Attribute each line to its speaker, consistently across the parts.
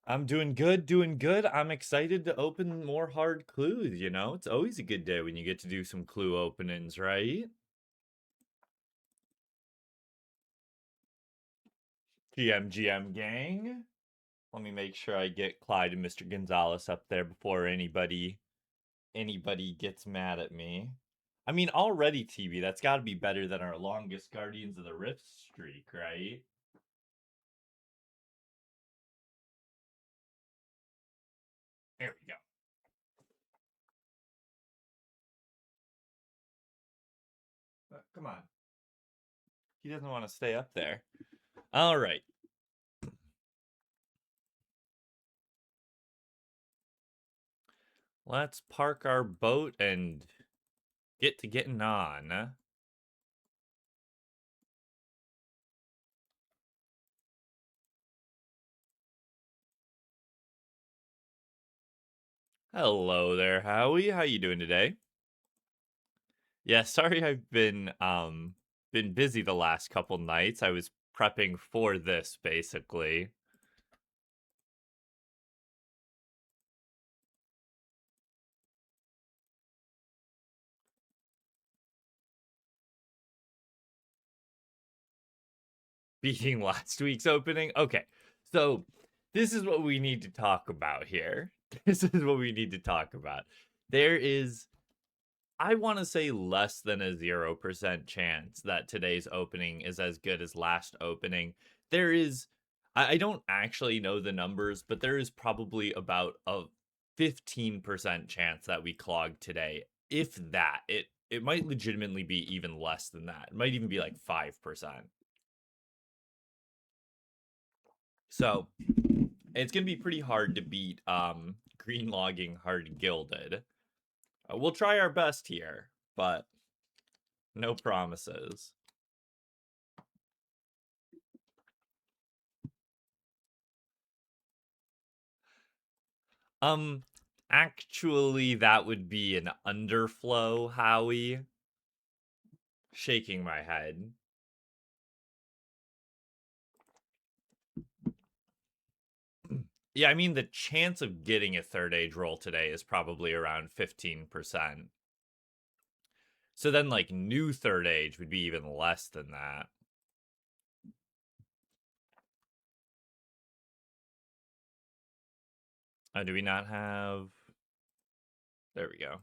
Speaker 1: I'm doing good, doing good. I'm excited to open more hard clues, you know? It's always a good day when you get to do some clue openings, right? GM gang. Let me make sure I get Clyde and Mr. Gonzalez up there before anybody gets mad at me. I mean, already TV, that's got to be better than our longest Guardians of the Rift streak, right? There we go. Come on. He doesn't want to stay up there. All right. Let's park our boat and get to getting on. Hello there, Howie. How you doing today? Yeah, sorry I've been busy the last couple nights. I was prepping for this basically. Beating last week's opening. Okay. So, this is what we need to talk about here. This is what we need to talk about. There is I want to say less than a 0% chance that today's opening is as good as last opening. There is, I don't actually know the numbers, but there is probably about a 15% chance that we clog today. If that, it might legitimately be even less than that. It might even be like 5%. So it's gonna be pretty hard to beat green logging hard gilded. We'll try our best here, but no promises. Um, actually, that would be an underflow, Howie. Shaking my head. Yeah, I mean, the chance of getting a third age roll today is probably around 15%. So then, like, new third age would be even less than that. Do we not have. There we go.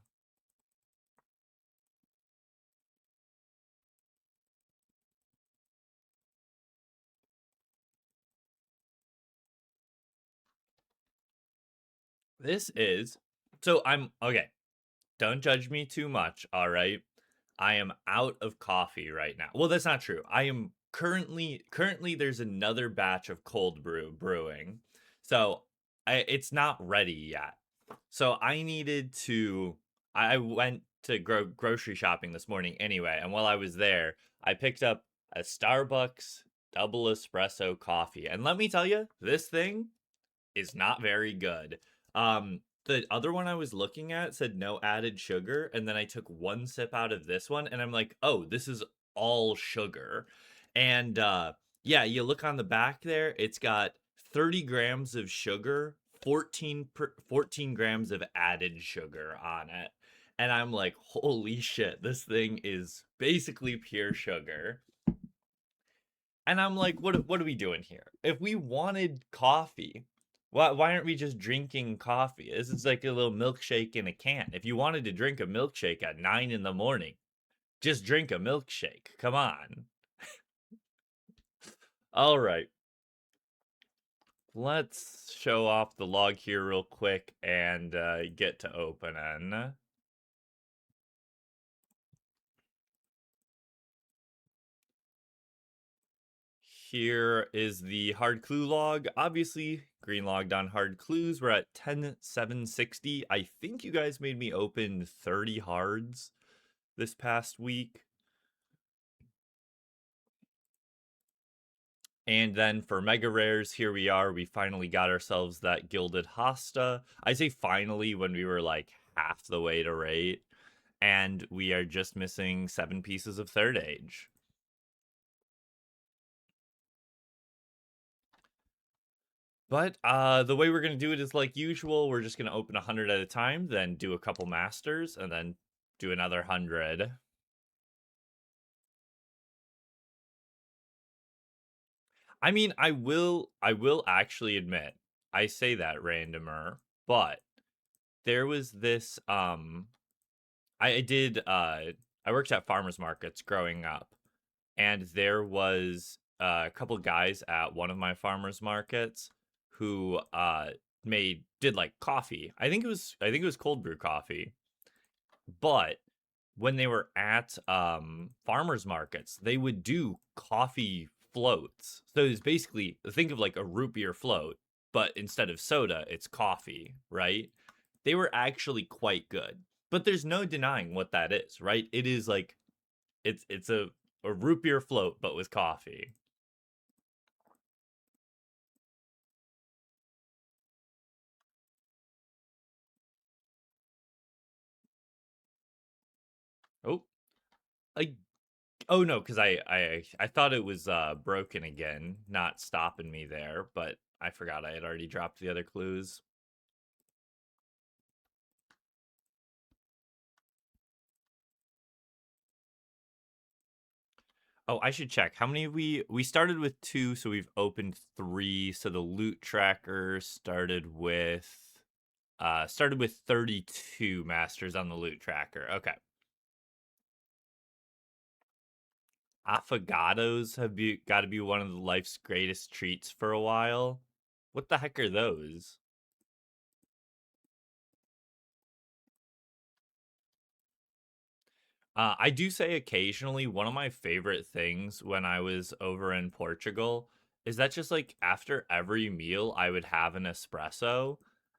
Speaker 1: This is. So I'm. Okay. Don't judge me too much, all right? I am out of coffee right now. Well, that's not true. I am currently there's another batch of cold brew brewing. So, it's not ready yet. So, I needed to I went to grocery shopping this morning anyway, and while I was there, I picked up a Starbucks double espresso coffee. And let me tell you, this thing is not very good. The other one I was looking at said no added sugar, and then I took one sip out of this one, and I'm like, oh, this is all sugar. And yeah, you look on the back there, it's got 30 grams of sugar, 14 grams of added sugar on it. And I'm like, holy shit, this thing is basically pure sugar. And I'm like, what are we doing here? If we wanted coffee, why aren't we just drinking coffee? This is like a little milkshake in a can. If you wanted to drink a milkshake at 9 in the morning, just drink a milkshake. Come on. All right. Let's show off the log here real quick and get to opening. Here is the hard clue log. Obviously, green logged on hard clues. We're at 10,760. I think you guys made me open 30 hards this past week. And then for mega rares, here we are. We finally got ourselves that Gilded Hosta. I say finally when we were like half the way to rate. And we are just missing 7 pieces of third age. But the way we're gonna do it is like usual. We're just gonna open 100 at a time, then do a couple masters, and then do another 100. I mean, I will actually admit, I say that randomer, but there was this I did I worked at farmers markets growing up, and there was a couple guys at one of my farmers markets who did like coffee. I think it was cold brew coffee. But when they were at farmers markets, they would do coffee floats. So it's basically, think of like a root beer float, but instead of soda, it's coffee, right? They were actually quite good. But there's no denying what that is, right? It is like it's a root beer float but with coffee. Oh, I oh no, because I thought it was broken again, not stopping me there, but I forgot I had already dropped the other clues. Oh, I should check. How many we started with 2, so we've opened 3. So the loot tracker started with 32 masters on the loot tracker. Okay. Affogatos have got to be one of the life's greatest treats for a while. What the heck are those? I do say occasionally one of my favorite things when I was over in Portugal is that just like after every meal I would have an espresso,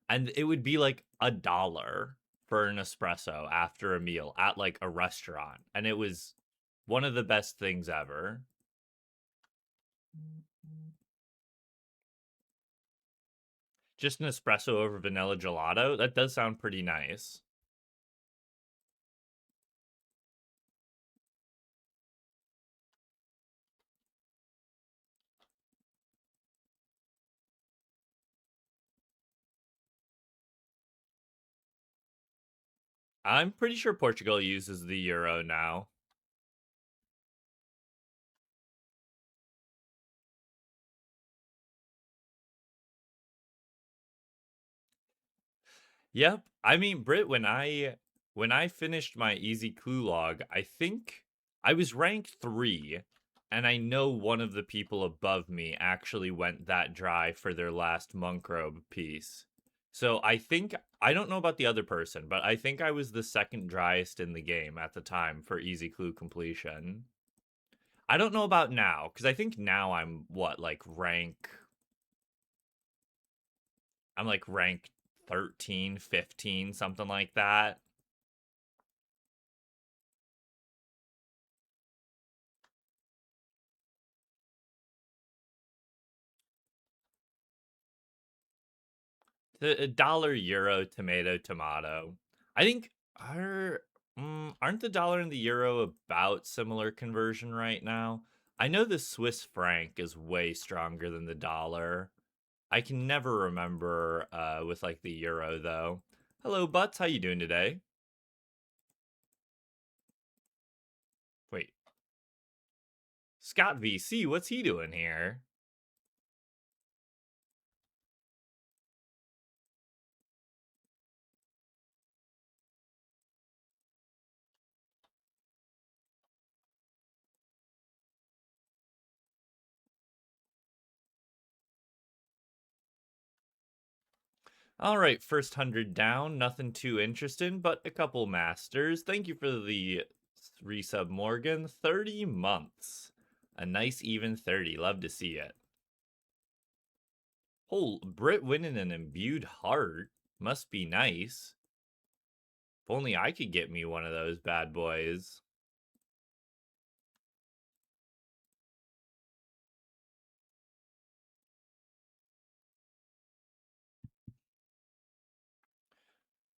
Speaker 1: and it would be like $1 for an espresso after a meal at like a restaurant, and it was one of the best things ever. Just an espresso over vanilla gelato. That does sound pretty nice. I'm pretty sure Portugal uses the euro now. Yep. I mean, Brit, when I finished my easy clue log, I think I was ranked 3, and I know one of the people above me actually went that dry for their last monk robe piece. So I don't know about the other person, but I think I was the second driest in the game at the time for easy clue completion. I don't know about now, because I think now I'm what, like rank 13, 15, something like that. The dollar, euro, tomato, tomato. I think aren't the dollar and the euro about similar conversion right now? I know the Swiss franc is way stronger than the dollar. I can never remember with like the euro though. Hello, Butts. How you doing today? Wait, Scott VC. What's he doing here? All right, first 100 down. Nothing too interesting, but a couple masters. Thank you for the resub, Morgan. 30 months. A nice even 30. Love to see it. Oh, Brit winning an imbued heart. Must be nice. If only I could get me one of those bad boys.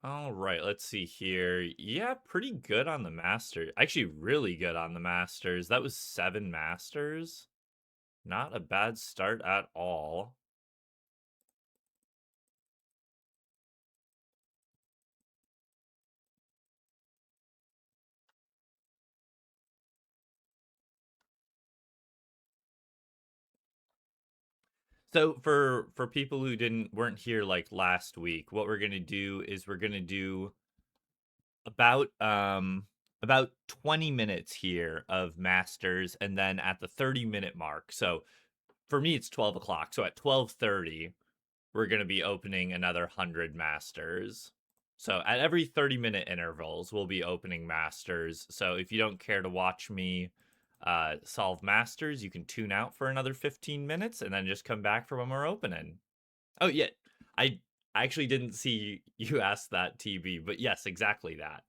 Speaker 1: All right, let's see here. Yeah, pretty good on the master. Actually, really good on the masters. That was 7 masters. Not a bad start at all. So for people who didn't weren't here like last week, what we're gonna do is we're gonna do about about 20 minutes here of masters, and then at the 30-minute mark. So for me it's 12 o'clock. So at 12:30, we're gonna be opening another 100 masters. So at every 30-minute intervals, we'll be opening masters. So if you don't care to watch me solve masters, you can tune out for another 15 minutes and then just come back for when we're opening. Oh yeah, I actually didn't see you ask that, TB, but yes, exactly that.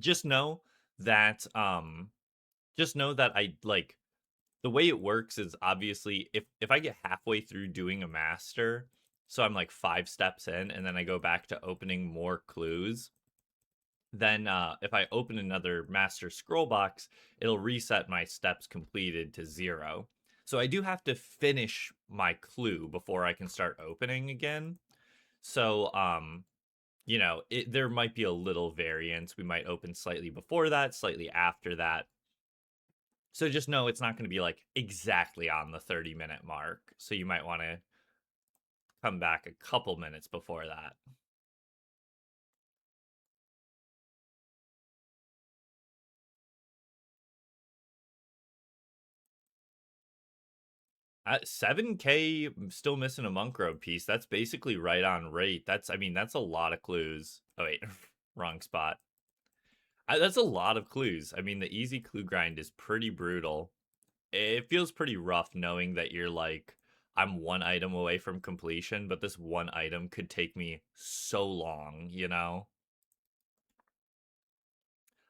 Speaker 1: just know that just know that I like the way it works is obviously if I get halfway through doing a master, so I'm like 5 steps in and then I go back to opening more clues, then if I open another master scroll box, it'll reset my steps completed to 0. So I do have to finish my clue before I can start opening again. So there might be a little variance. We might open slightly before that, slightly after that. So just know it's not going to be like exactly on the 30-minute mark. So you might want to come back a couple minutes before that. 7K, still missing a Monk Road piece. That's basically right on rate. That's a lot of clues. Oh, wait, wrong spot. That's a lot of clues. I mean, the easy clue grind is pretty brutal. It feels pretty rough knowing that you're like, I'm one item away from completion, but this one item could take me so long, you know?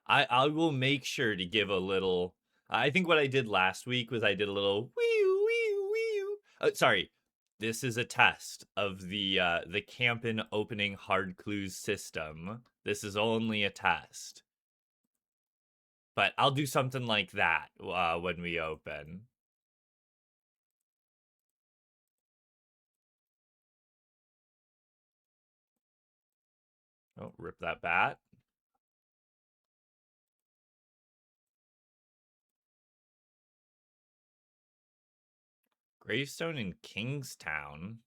Speaker 1: I will make sure to give a little. I think what I did last week was I did a little wee wee wee. Sorry, this is a test of the Campin opening hard clues system. This is only a test, but I'll do something like that when we open. Oh, rip that bat. Gravestone in Kingstown.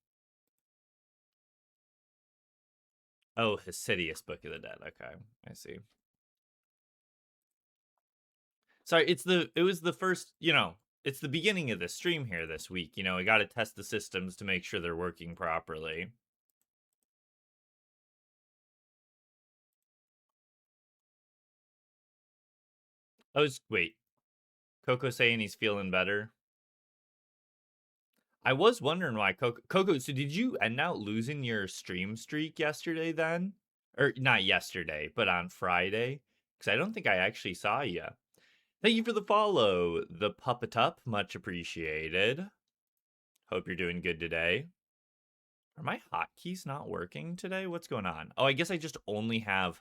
Speaker 1: Oh, Hesidious Book of the Dead. Okay, I see. Sorry, it was the first, it's the beginning of the stream here this week. We got to test the systems to make sure they're working properly. Wait, Coco saying he's feeling better. I was wondering why Coco. So did you end out losing your stream streak yesterday then? Or not yesterday, but on Friday? Because I don't think I actually saw you. Thank you for the follow, the Puppet Up. Much appreciated. Hope you're doing good today. Are my hotkeys not working today? What's going on? Oh, I guess I just only have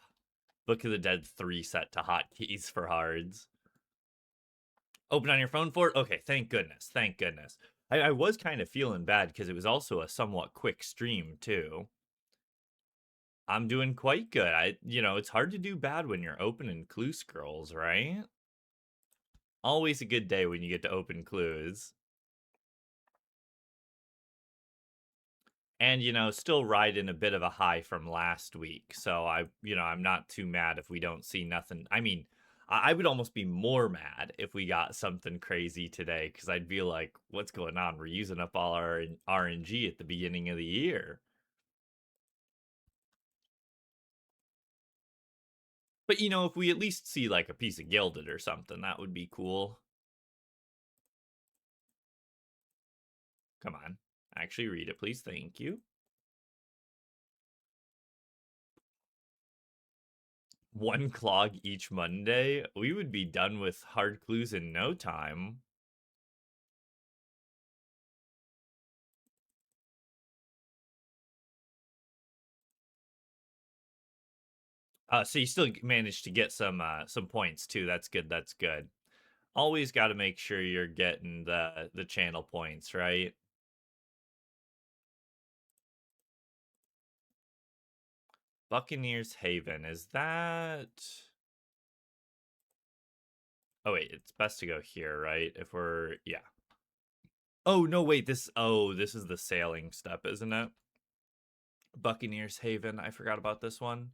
Speaker 1: Book of the Dead 3 set to hotkeys for hards. Open on your phone for it? Okay, thank goodness. Thank goodness. I was kind of feeling bad because it was also a somewhat quick stream, too. I'm doing quite good. It's hard to do bad when you're opening clue scrolls, right? Always a good day when you get to open clues. And still riding a bit of a high from last week, so I'm not too mad if we don't see nothing. I mean, I would almost be more mad if we got something crazy today, because I'd be like, what's going on? We're using up all our RNG at the beginning of the year. But if we at least see like a piece of gilded or something, that would be cool. Come on, actually read it, please. Thank you. One clog each Monday, we would be done with hard clues in no time. So you still managed to get some points too. That's good. That's good. Always got to make sure you're getting the channel points, right? Buccaneers Haven, is that Oh wait, it's best to go here, right? If we're yeah. Oh no, wait, this is the sailing step, isn't it? Buccaneers Haven. I forgot about this one.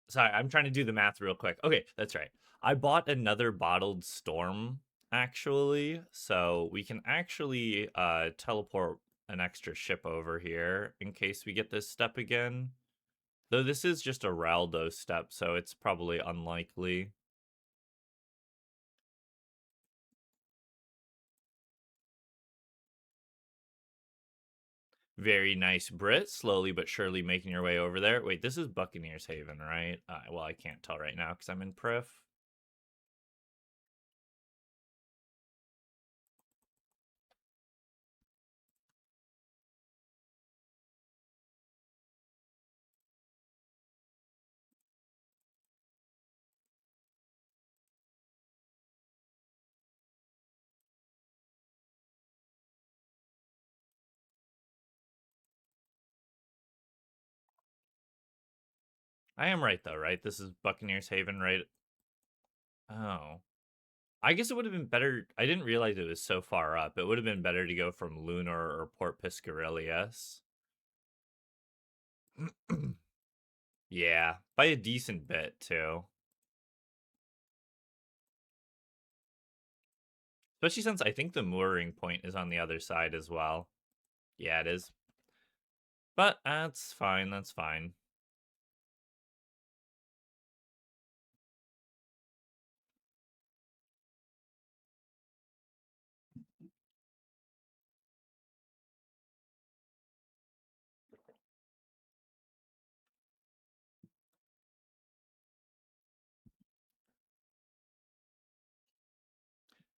Speaker 1: Sorry, I'm trying to do the math real quick. Okay, that's right. I bought another bottled storm actually, so we can actually teleport an extra ship over here in case we get this step again. Though this is just a Raldo step, so it's probably unlikely. Very nice, Brit. Slowly but surely making your way over there. Wait, this is Buccaneers Haven, right? Well, I can't tell right now because I'm in Prif. I am right though, right? This is Buccaneers Haven, right? Oh. I guess it would have been better. I didn't realize it was so far up. It would have been better to go from Lunar or Port Piscarilius. Yeah, by a decent bit, too. Especially since I think the mooring point is on the other side as well. Yeah, it is. But that's fine, that's fine.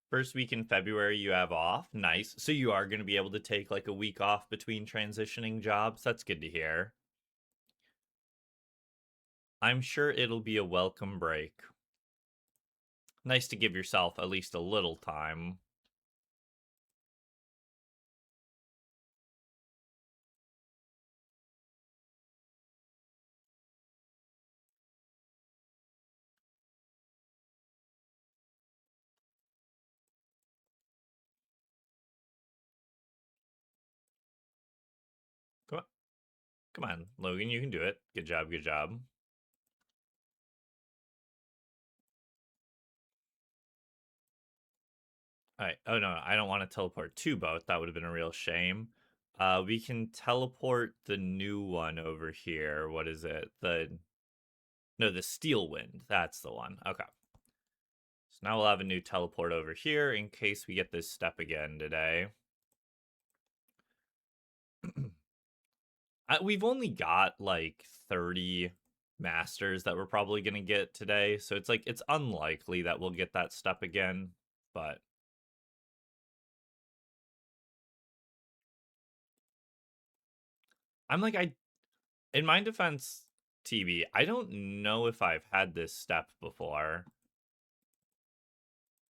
Speaker 1: First week in February, you have off. Nice. So you are going to be able to take like a week off between transitioning jobs. That's good to hear. I'm sure it'll be a welcome break. Nice to give yourself at least a little time. Come on, come on, Logan, you can do it. Good job, good job. All right. Oh no, I don't want to teleport to both. That would have been a real shame. We can teleport the new one over here. What is it? The Steel Wind. That's the one. Okay. So now we'll have a new teleport over here in case we get this step again today. We've only got like 30 masters that we're probably going to get today, so it's like it's unlikely that we'll get that step again, but I'm like I in my defense, TB, I don't know if I've had this step before.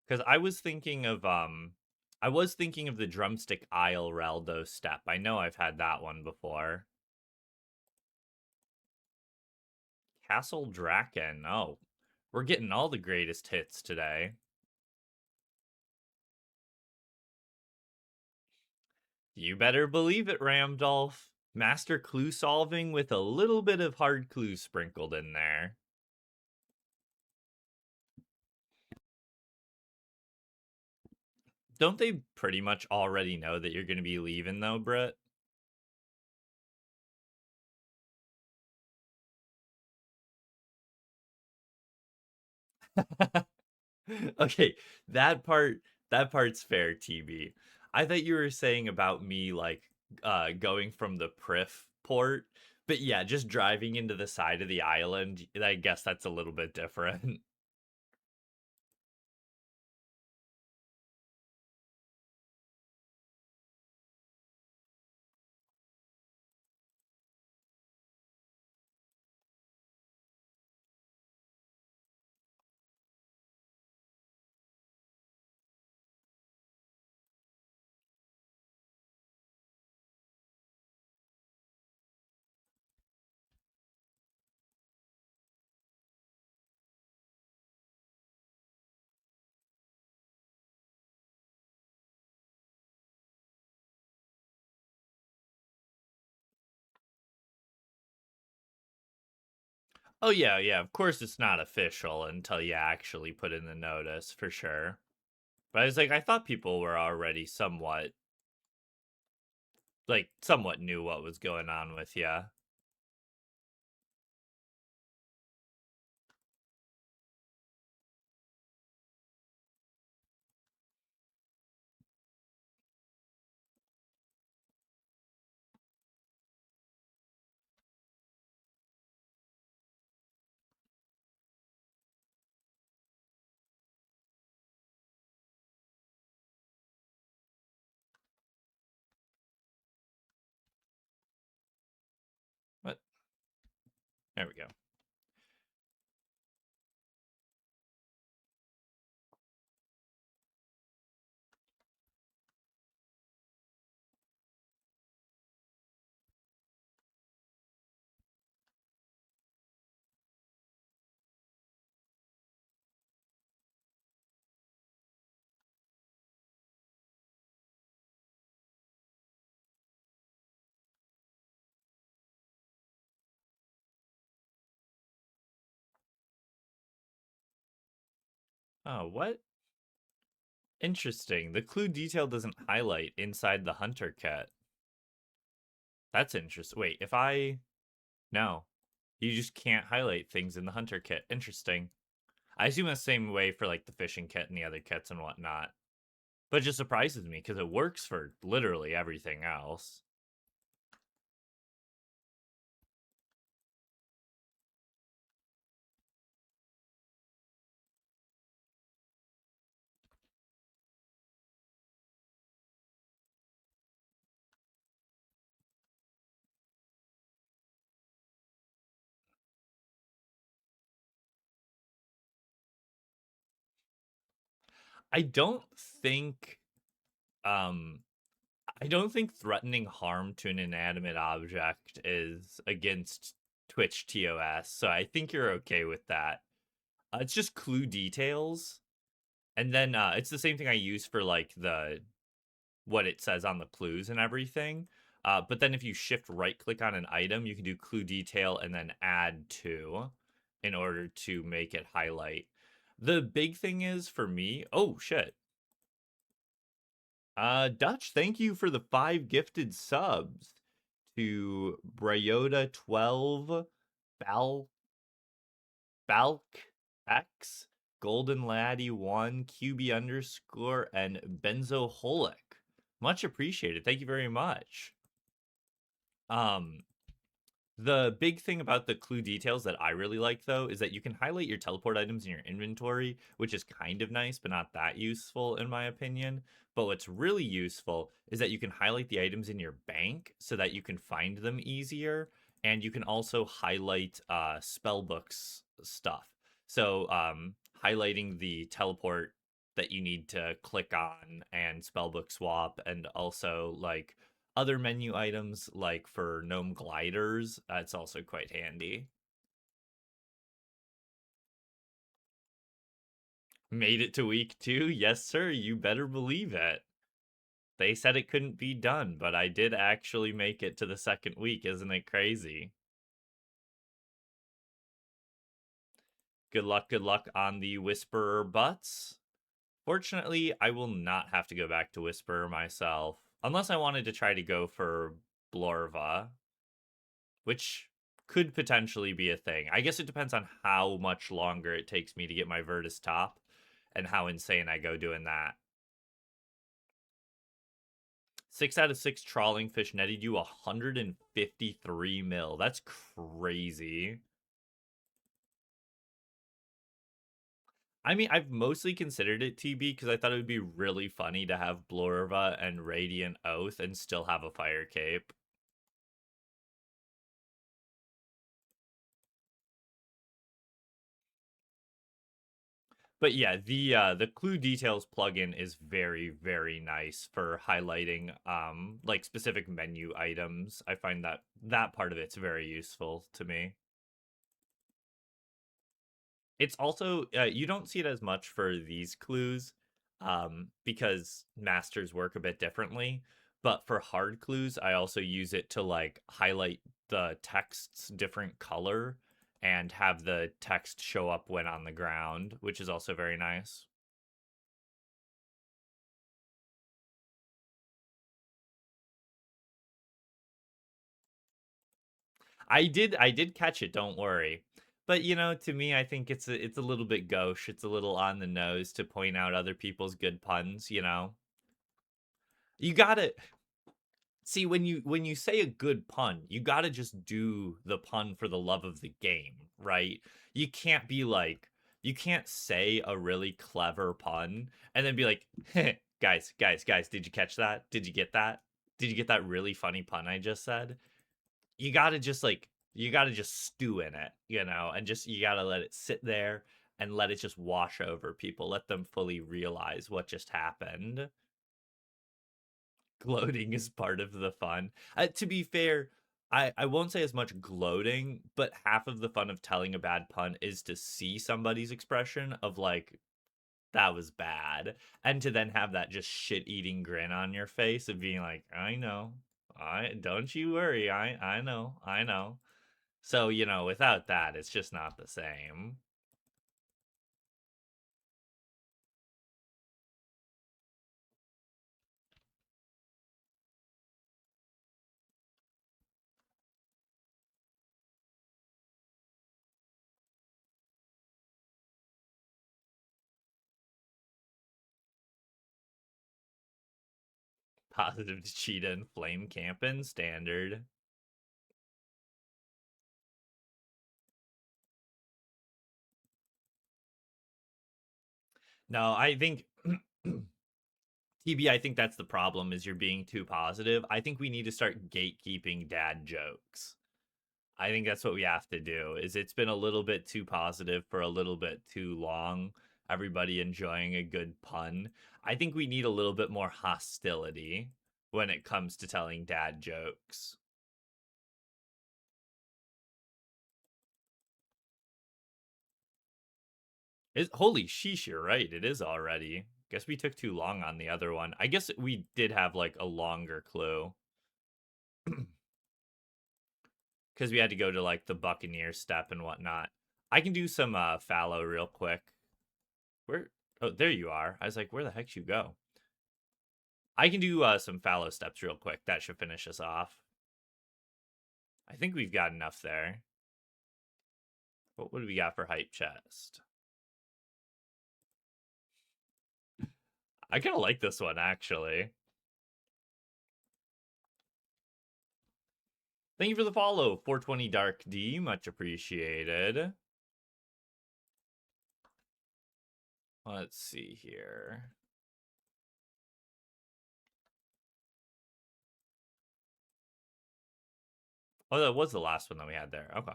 Speaker 1: Cuz I was thinking of the Drumstick Isle Raldo step. I know I've had that one before. Castle Draken. Oh, we're getting all the greatest hits today. You better believe it, Ramdolph. Master clue solving with a little bit of hard clue sprinkled in there. Don't they pretty much already know that you're going to be leaving, though, Britt? Okay, that part's fair, TB. I thought you were saying about me like going from the Prif port, but yeah, just driving into the side of the island, I guess that's a little bit different. Oh yeah, yeah. Of course, it's not official until you actually put in the notice for sure. But I was like, I thought people were already somewhat knew what was going on with you. But there we go. Oh, what? Interesting. The clue detail doesn't highlight inside the hunter kit. That's interesting. Wait, if I no, you just can't highlight things in the hunter kit. Interesting. I assume the same way for like the fishing kit and the other kits and whatnot. But it just surprises me because it works for literally everything else. I don't think um I don't think threatening harm to an inanimate object is against Twitch TOS, so I think you're okay with that. It's just clue details, and then it's the same thing I use for like the what it says on the clues and everything. But then if you shift right click on an item, you can do clue detail and then add to in order to make it highlight. The big thing is for me, oh shit. Dutch, thank you for the 5 gifted subs to Bryota 12, Falk X, Golden Laddie 1, QB underscore, and Benzoholic. Much appreciated. Thank you very much. Um, the big thing about the clue details that I really like, though, is that you can highlight your teleport items in your inventory, which is kind of nice, but not that useful, in my opinion. But what's really useful is that you can highlight the items in your bank so that you can find them easier. And you can also highlight spellbooks stuff. So, highlighting the teleport that you need to click on and spellbook swap, and also like other menu items like for gnome gliders, it's also quite handy. Made it to week 2? Yes, sir, you better believe it. They said it couldn't be done, but I did actually make it to the second week. Isn't it crazy? Good luck on the Whisperer butts. Fortunately, I will not have to go back to Whisperer myself, unless I wanted to try to go for Blorva, which could potentially be a thing. I guess it depends on how much longer it takes me to get my Virtus top and how insane I go doing that. 6 out of 6 trawling fish netted you 153 mil. That's crazy. I mean, I've mostly considered it TB because I thought it would be really funny to have Blorva and Radiant Oath and still have a fire cape. But yeah, the clue details plugin is very nice for highlighting like specific menu items. I find that part of it's very useful to me. It's also you don't see it as much for these clues because masters work a bit differently, but for hard clues I also use it to like highlight the text's different color and have the text show up when on the ground, which is also very nice. I did catch it, don't worry. But to me, I think it's a little bit gauche. It's a little on the nose to point out other people's good puns. You gotta see when you say a good pun, you gotta just do the pun for the love of the game, right? You can't be like you can't say a really clever pun and then be like, guys, did you catch that? Did you get that? Did you get that really funny pun I just said? You gotta just you gotta just stew in it, and just you gotta let it sit there and let it just wash over people. Let them fully realize what just happened. Gloating is part of the fun. To be fair, I won't say as much gloating, but half of the fun of telling a bad pun is to see somebody's expression of like, that was bad. And to then have that just shit eating grin on your face of being like, I know. I don't you worry. I know. I know. So, without that, it's just not the same. Positive to cheetah and flame camping standard. No, I think TB, I think that's the problem is you're being too positive. I think we need to start gatekeeping dad jokes. I think that's what we have to do. Is it's been a little bit too positive for a little bit too long. Everybody enjoying a good pun. I think we need a little bit more hostility when it comes to telling dad jokes. Holy sheesh, you're right. It is already. Guess we took too long on the other one. I guess we did have like a longer clue. Because we had to go to like the Buccaneer step and whatnot. I can do some fallow real quick. Where? Oh, there you are. I was like, where the heck you go? I can do some fallow steps real quick. That should finish us off. I think we've got enough there. What do we got for hype chest? I kind of like this one actually. Thank you for the follow, 420 Dark D. Much appreciated. Let's see here. Oh, that was the last one that we had there. Okay.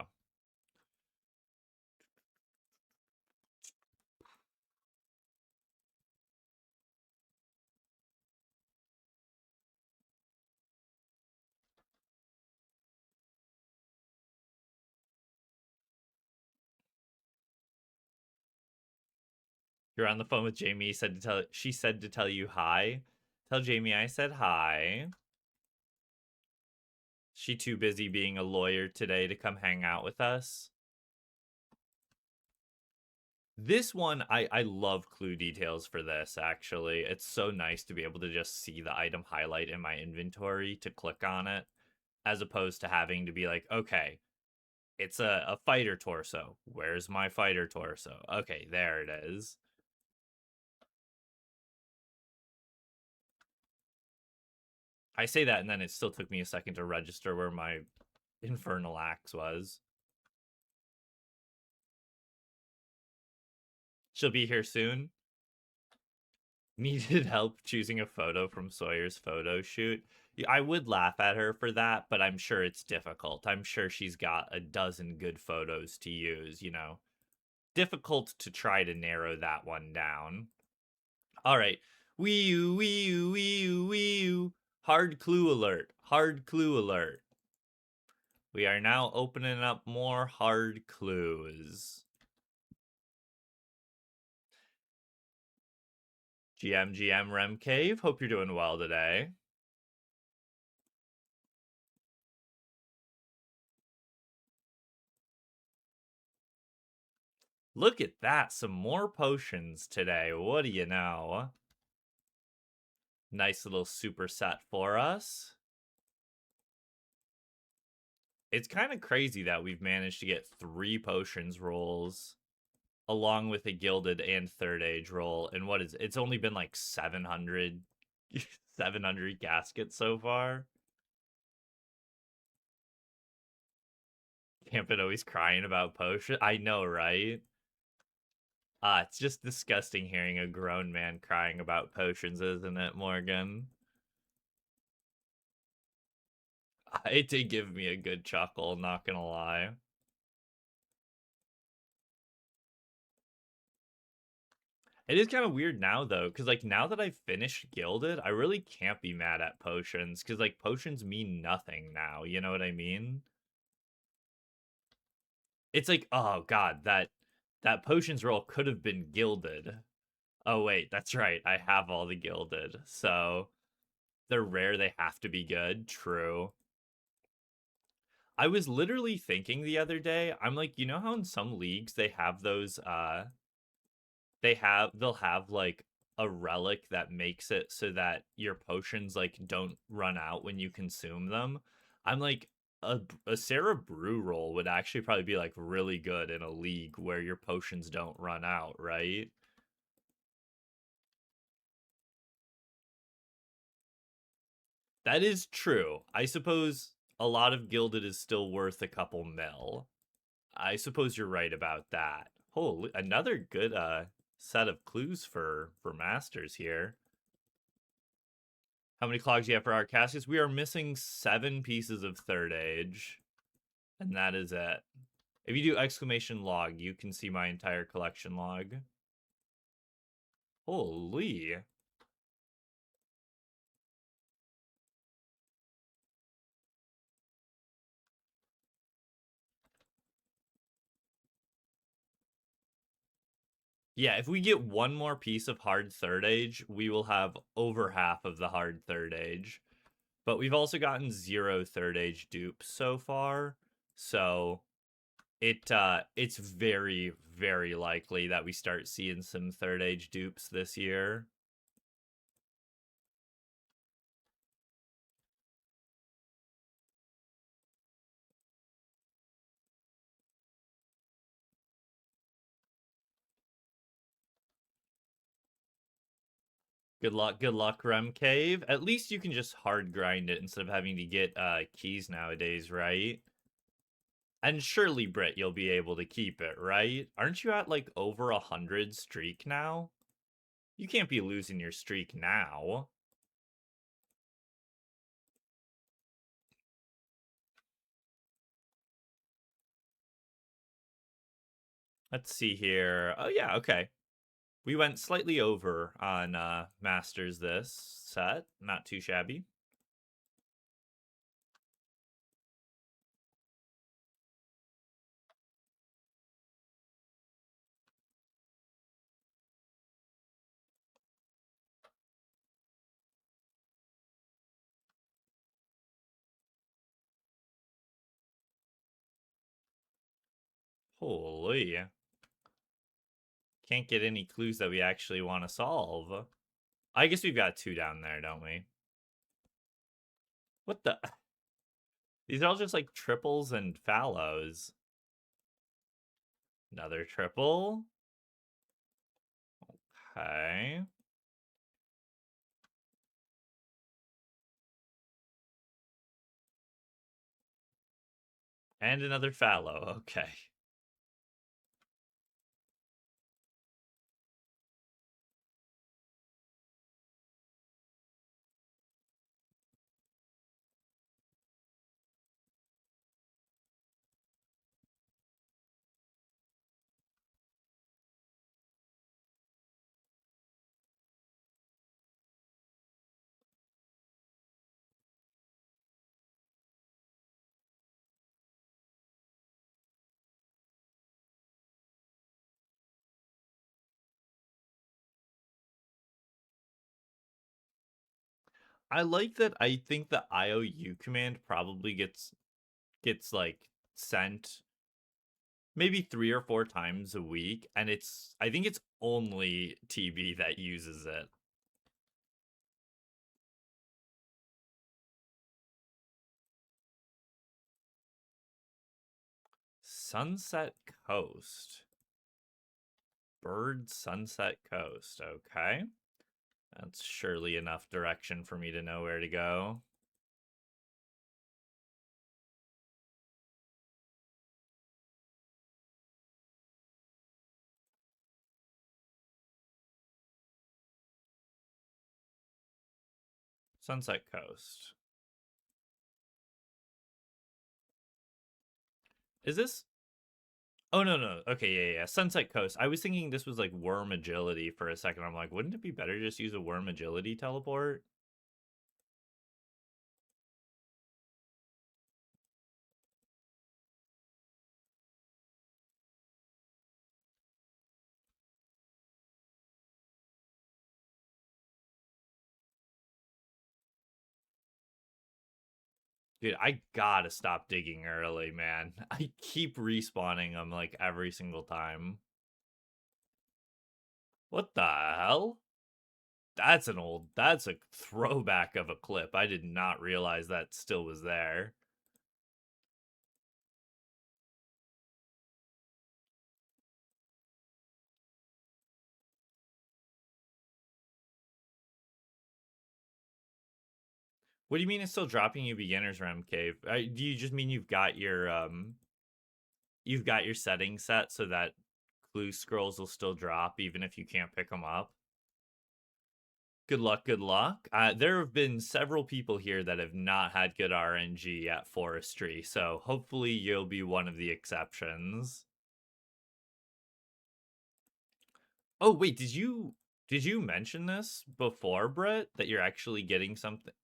Speaker 1: You're on the phone with Jamie. She said to tell you hi. Tell Jamie I said hi. She too busy being a lawyer today to come hang out with us. This one, I love clue details for this, actually. It's so nice to be able to just see the item highlight in my inventory to click on it, as opposed to having to be like, okay, it's a fighter torso. Where's my fighter torso? Okay, there it is. I say that, and then it still took me a second to register where my infernal axe was. She'll be here soon. Needed help choosing a photo from Sawyer's photo shoot. I would laugh at her for that, but I'm sure it's difficult. I'm sure she's got a dozen good photos to use. Difficult to try to narrow that one down. All right. Wee you, wee you, wee you, wee you. Hard clue alert. Hard clue alert. We are now opening up more hard clues. GM Rem Cave, hope you're doing well today. Look at that. Some more potions today. What do you know? Nice little superset for us. It's kind of crazy that we've managed to get 3 potions rolls along with a gilded and third age roll. And what is it's only been like 700 700 gaskets so far. Campin always crying about potion. I know, right? It's just disgusting hearing a grown man crying about potions, isn't it, Morgan? It did give me a good chuckle, not gonna lie. It is kind of weird now, though, because, like, now that I've finished Gilded, I really can't be mad at potions, because, like, potions mean nothing now, you know what I mean? It's like, oh god, that potions roll could have been Gilded. Oh wait, that's right, I have all the Gilded, so they're rare, they have to be good, true. I was literally thinking the other day, I'm like, you know how in some leagues they have those they'll have like a relic that makes it so that your potions like don't run out when you consume them. I'm like a Sarah Brew roll would actually probably be like really good in a league where your potions don't run out, right? That is true. I suppose a lot of Gilded is still worth a couple mil. I suppose you're right about that. Holy, another good set of clues for masters here. How many clogs do you have for our caskets? We are missing 7 pieces of third age, and that is it. If you do exclamation log, you can see my entire collection log. Holy. Yeah, if we get one more piece of hard third age, we will have over half of the hard third age. But we've also gotten 0 third age dupes so far. So it's very, very likely that we start seeing some third age dupes this year. Good luck, Rem Cave. At least you can just hard grind it instead of having to get keys nowadays, right? And surely, Britt, you'll be able to keep it, right? Aren't you at like over 100 streak now? You can't be losing your streak now. Let's see here. Oh yeah, okay. We went slightly over on Masters this set. Not too shabby. Holy. Can't get any clues that we actually want to solve. I guess we've got 2 down there, don't we? What the? These are all just like triples and fallows. Another triple. Okay. And another fallow. Okay. I like that. I think the IOU command probably gets like sent maybe 3 or 4 times a week, and I think it's only TB that uses it. Sunset Coast. Bird Sunset Coast. Okay. That's surely enough direction for me to know where to go. Sunset Coast. Is this? Oh, no, no. Okay, yeah, yeah. Sunset Coast. I was thinking this was like worm agility for a second. I'm like, wouldn't it be better to just use a worm agility teleport? Dude, I gotta stop digging early, man. I keep respawning them like every single time. What the hell? That's a throwback of a clip. I did not realize that still was there. What do you mean it's still dropping you beginner's rem cave? Do you just mean you've got your settings set so that clue scrolls will still drop even if you can't pick them up? Good luck, good luck. There have been several people here that have not had good RNG at forestry, so hopefully you'll be one of the exceptions. Oh wait, did you mention this before, Brett, that you're actually getting something?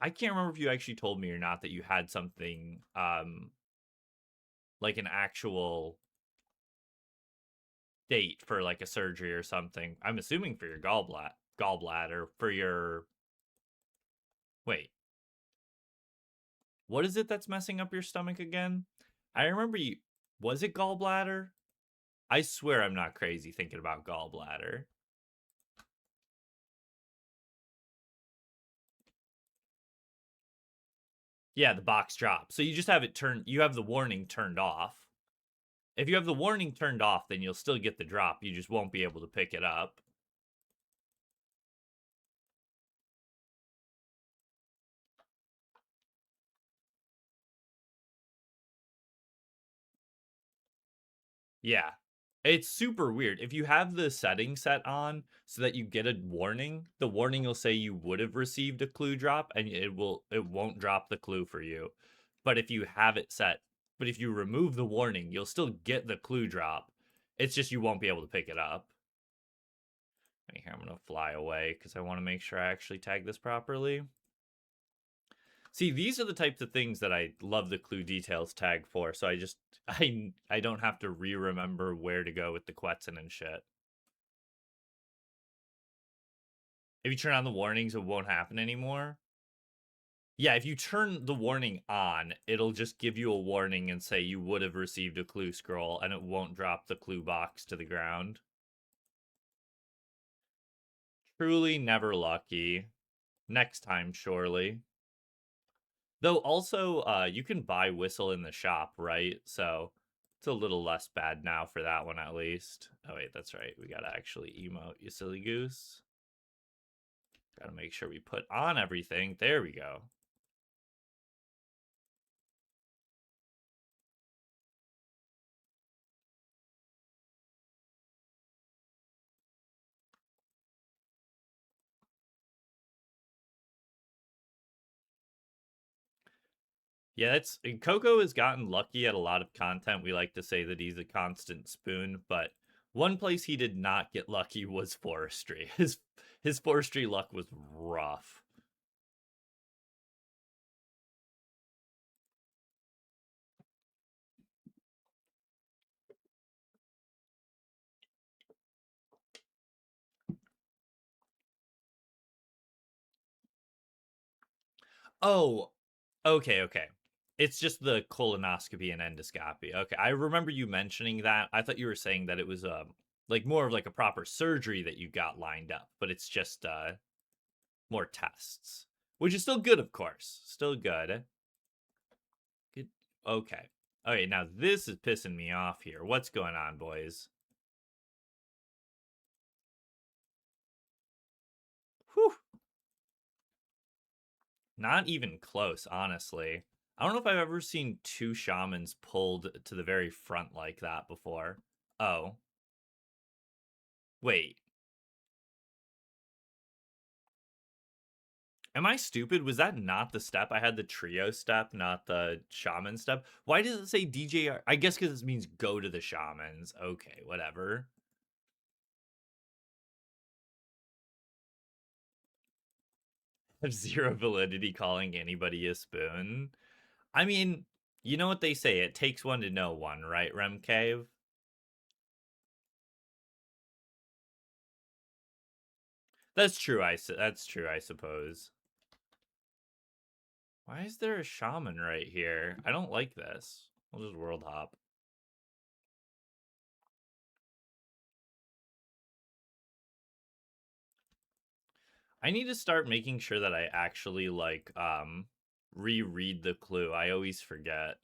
Speaker 1: I can't remember if you actually told me or not that you had something like an actual date for like a surgery or something. I'm assuming for your gallbladder for your wait. What is it that's messing up your stomach again? I remember you was it gallbladder? I swear I'm not crazy thinking about gallbladder. Yeah, the box drops. So you just have it turned you have the warning turned off. If you have the warning turned off, then you'll still get the drop. You just won't be able to pick it up. Yeah. It's super weird. If you have the setting set on so that you get a warning, the warning will say you would have received a clue drop and it won't drop the clue for you. But if you have it set, but if you remove the warning, you'll still get the clue drop. It's just you won't be able to pick it up. Here, I'm going to fly away because I want to make sure I actually tag this properly. See, these are the types of things that I love the clue details tag for, so I don't have to re-remember where to go with the Quetzin and shit. If you turn on the warnings, it won't happen anymore. Yeah, if you turn the warning on, it'll just give you a warning and say you would have received a clue scroll, and it won't drop the clue box to the ground. Truly never lucky. Next time, surely. Though also, you can buy Whistle in the shop, right? So it's a little less bad now for that one at least. Oh wait, that's right. We gotta actually emote, you silly goose. Gotta make sure we put on everything. There we go. Yeah, that's Coco has gotten lucky at a lot of content. We like to say that he's a constant spoon, but one place he did not get lucky was forestry. His forestry luck was rough. Oh, okay, okay. It's just the colonoscopy and endoscopy. Okay, I remember you mentioning that. I thought you were saying that it was like more of like a proper surgery that you got lined up, but it's just more tests, which is still good, of course. Still good. Good. Okay. Okay, now this is pissing me off here. What's going on, boys? Whew. Not even close, honestly. I don't know if I've ever seen two shamans pulled to the very front like that before. Oh. Wait. Am I stupid? Was that not the step? I had the trio step, not the shaman step. Why does it say DJR? I guess because it means go to the shamans. Okay, whatever. Have zero validity calling anybody a spoon. I mean, you know what they say, it takes one to know one, right, Rem Cave? That's true, that's true, I suppose. Why is there a shaman right here? I don't like this. We'll just world hop. I need to start making sure that I actually like reread the clue. I always forget.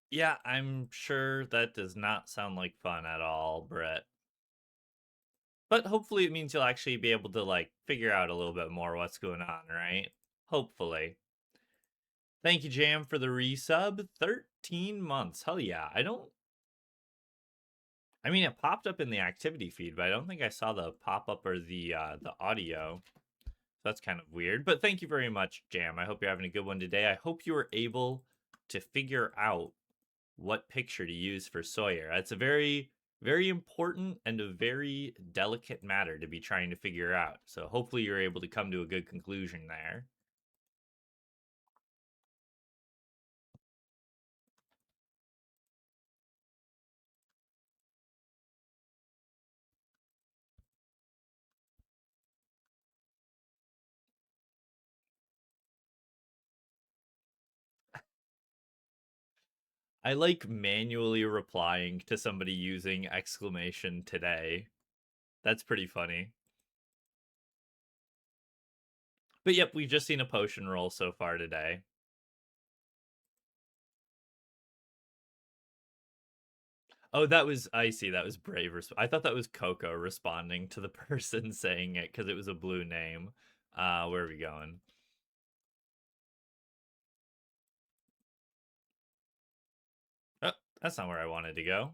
Speaker 1: Yeah, I'm sure that does not sound like fun at all, Brett. But hopefully it means you'll actually be able to like figure out a little bit more what's going on, right? Hopefully. Thank you, Jam, for the resub. 13 months. Hell yeah. I mean it popped up in the activity feed, but I don't think I saw the pop-up or the audio. That's kind of weird. But thank you very much, Jam. I hope you're having a good one today. I hope you were able to figure out what picture to use for Sawyer. That's a very, very important and a very delicate matter to be trying to figure out. So hopefully you're able to come to a good conclusion there. I like manually replying to somebody using exclamation today. That's pretty funny. But yep, we've just seen a potion roll so far today. Oh, that was icy. That was brave. I thought that was Coco responding to the person saying it because it was a blue name. Where are we going? Oh, that's not where I wanted to go.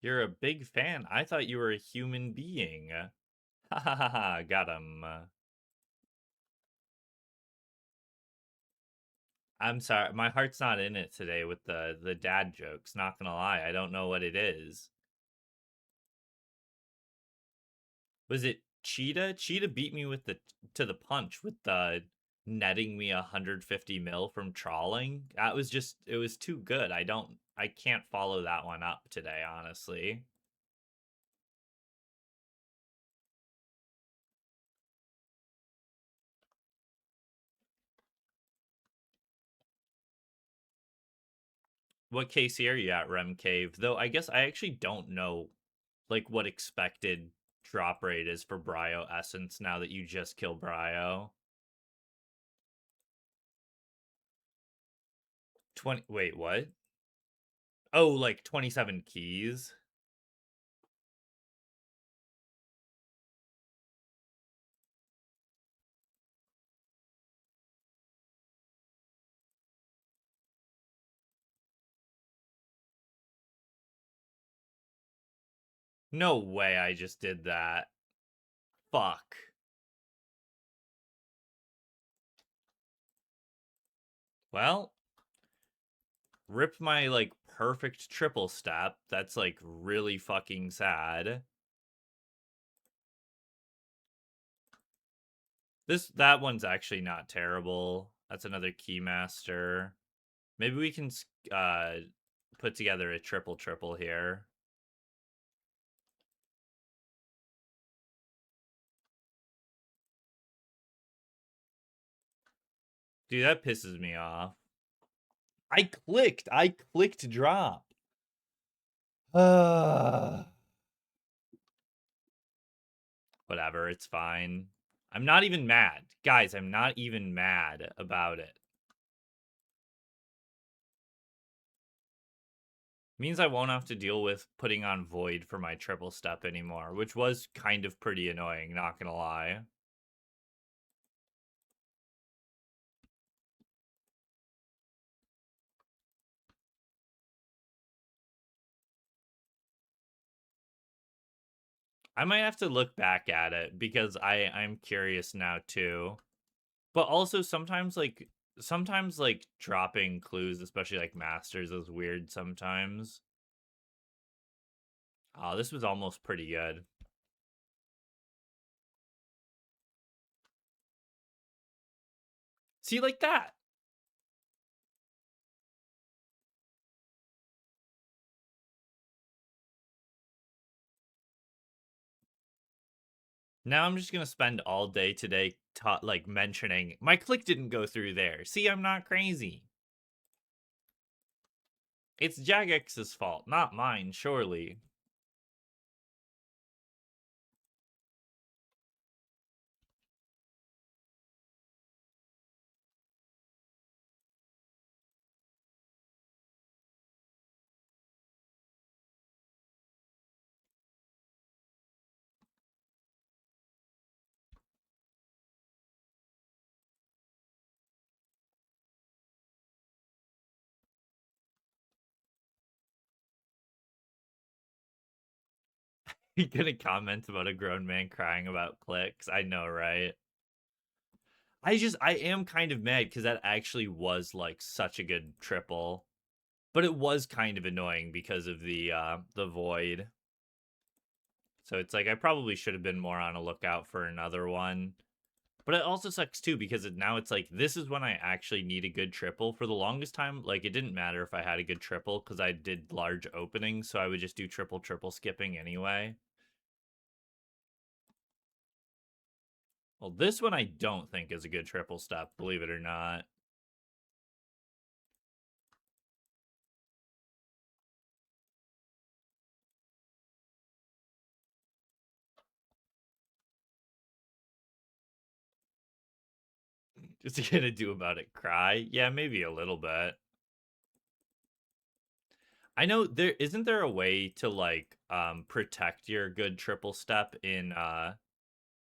Speaker 1: You're a big fan. I thought you were a human being. Ha ha ha ha. Got him. I'm sorry. My heart's not in it today with the dad jokes. Not gonna lie. I don't know what it is. Was it Cheetah? Cheetah beat me with the to the punch with the netting me 150 mil from trawling. That was just it was too good. I can't follow that one up today, honestly. What KC are you at, Rem Cave? Though I guess I actually don't know like what expected drop rate is for Bryo Essence now that you just killed Bryo. 20 wait, what? Oh, like 27 keys? No way I just did that. Fuck. Well, ripped my, like, perfect triple step. That's, like, really fucking sad. That one's actually not terrible. That's another Keymaster. Maybe we can put together a triple here. Dude, that pisses me off. I clicked drop. Whatever, it's fine. I'm not even mad. Guys, I'm not even mad about it. Means I won't have to deal with putting on Void for my triple step anymore, which was kind of pretty annoying, not gonna lie. I might have to look back at it because I'm curious now too. But also sometimes like dropping clues, especially like masters, is weird sometimes. Oh, this was almost pretty good. See, like that. Now I'm just gonna spend all day today like mentioning my click didn't go through there. See, I'm not crazy. It's Jagex's fault, not mine, surely. You gonna comment about a grown man crying about clicks? I know, right? I am kind of mad because that actually was like such a good triple. But it was kind of annoying because of the void. So it's like I probably should have been more on a lookout for another one. But it also sucks too because now it's like this is when I actually need a good triple. For the longest time, like it didn't matter if I had a good triple because I did large openings, so I would just do triple skipping anyway. Well, this one I don't think is a good triple step, believe it or not. What's he gonna do about it? Cry? Yeah, maybe a little bit. I know there isn't there a way to like protect your good triple step in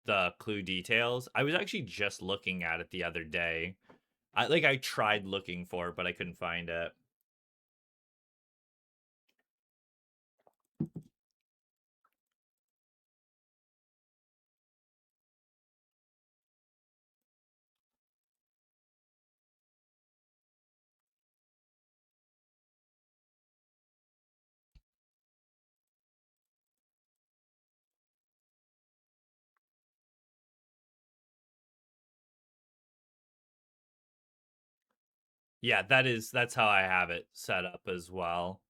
Speaker 1: the clue details. I was actually just looking at it the other day. I tried looking for it, but I couldn't find it. Yeah, that's how I have it set up as well.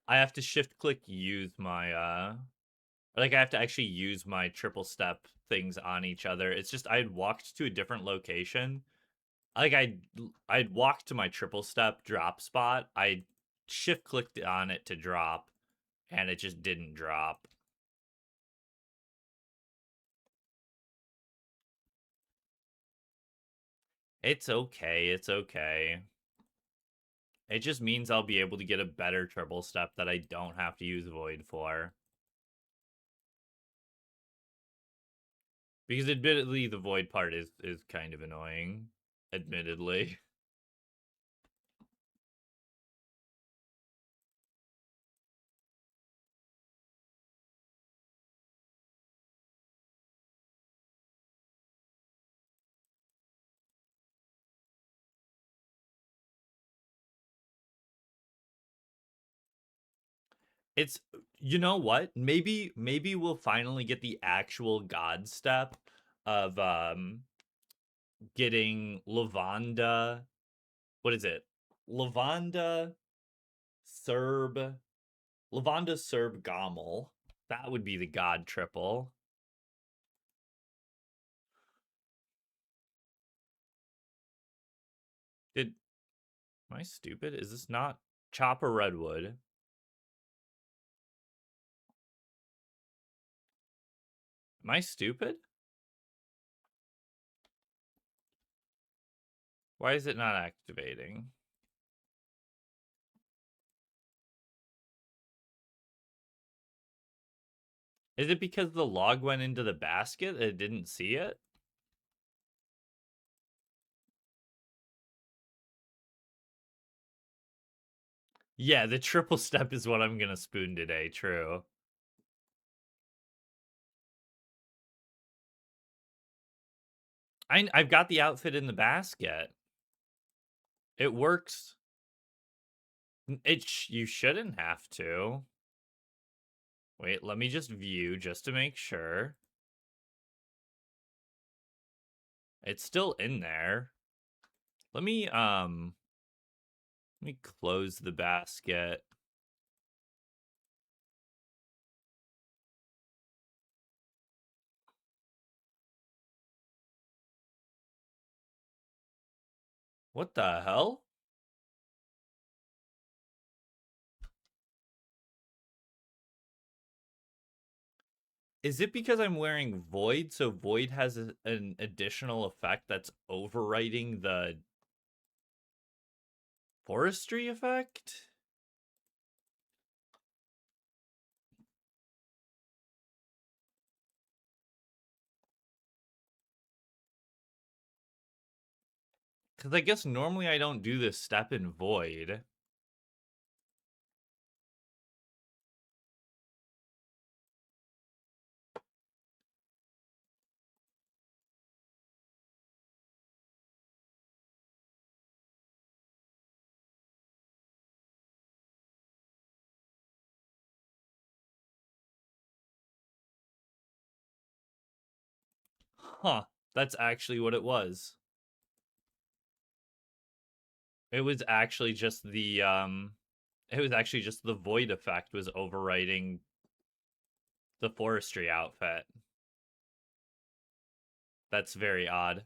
Speaker 1: I have to shift click use my like I have to actually use my triple step things on each other. It's just I had walked to a different location. Like I'd walked to my triple step drop spot. I shift clicked on it to drop and it just didn't drop. It's okay. It's okay. It just means I'll be able to get a better triple step that I don't have to use Void for. Because admittedly, the Void part is kind of annoying. Admittedly. It's you know what? Maybe we'll finally get the actual god step of getting Lavanda. What is it? Lavanda Serb Lavanda Serb Gomel. That would be the god triple. Did Am I stupid? Is this not Chopper Redwood? Am I stupid? Why is it not activating? Is it because the log went into the basket and it didn't see it? Yeah, the triple step is what I'm gonna spoon today, true. I've got the outfit in the basket. It works. You shouldn't have to. Wait, let me just view just to make sure. It's still in there. Let me close the basket. What the hell? Is it because I'm wearing Void, so Void has an additional effect that's overwriting the forestry effect? Because I guess normally I don't do this step in Void. Huh. That's actually what it was. It was actually just the void effect was overwriting the forestry outfit. That's very odd.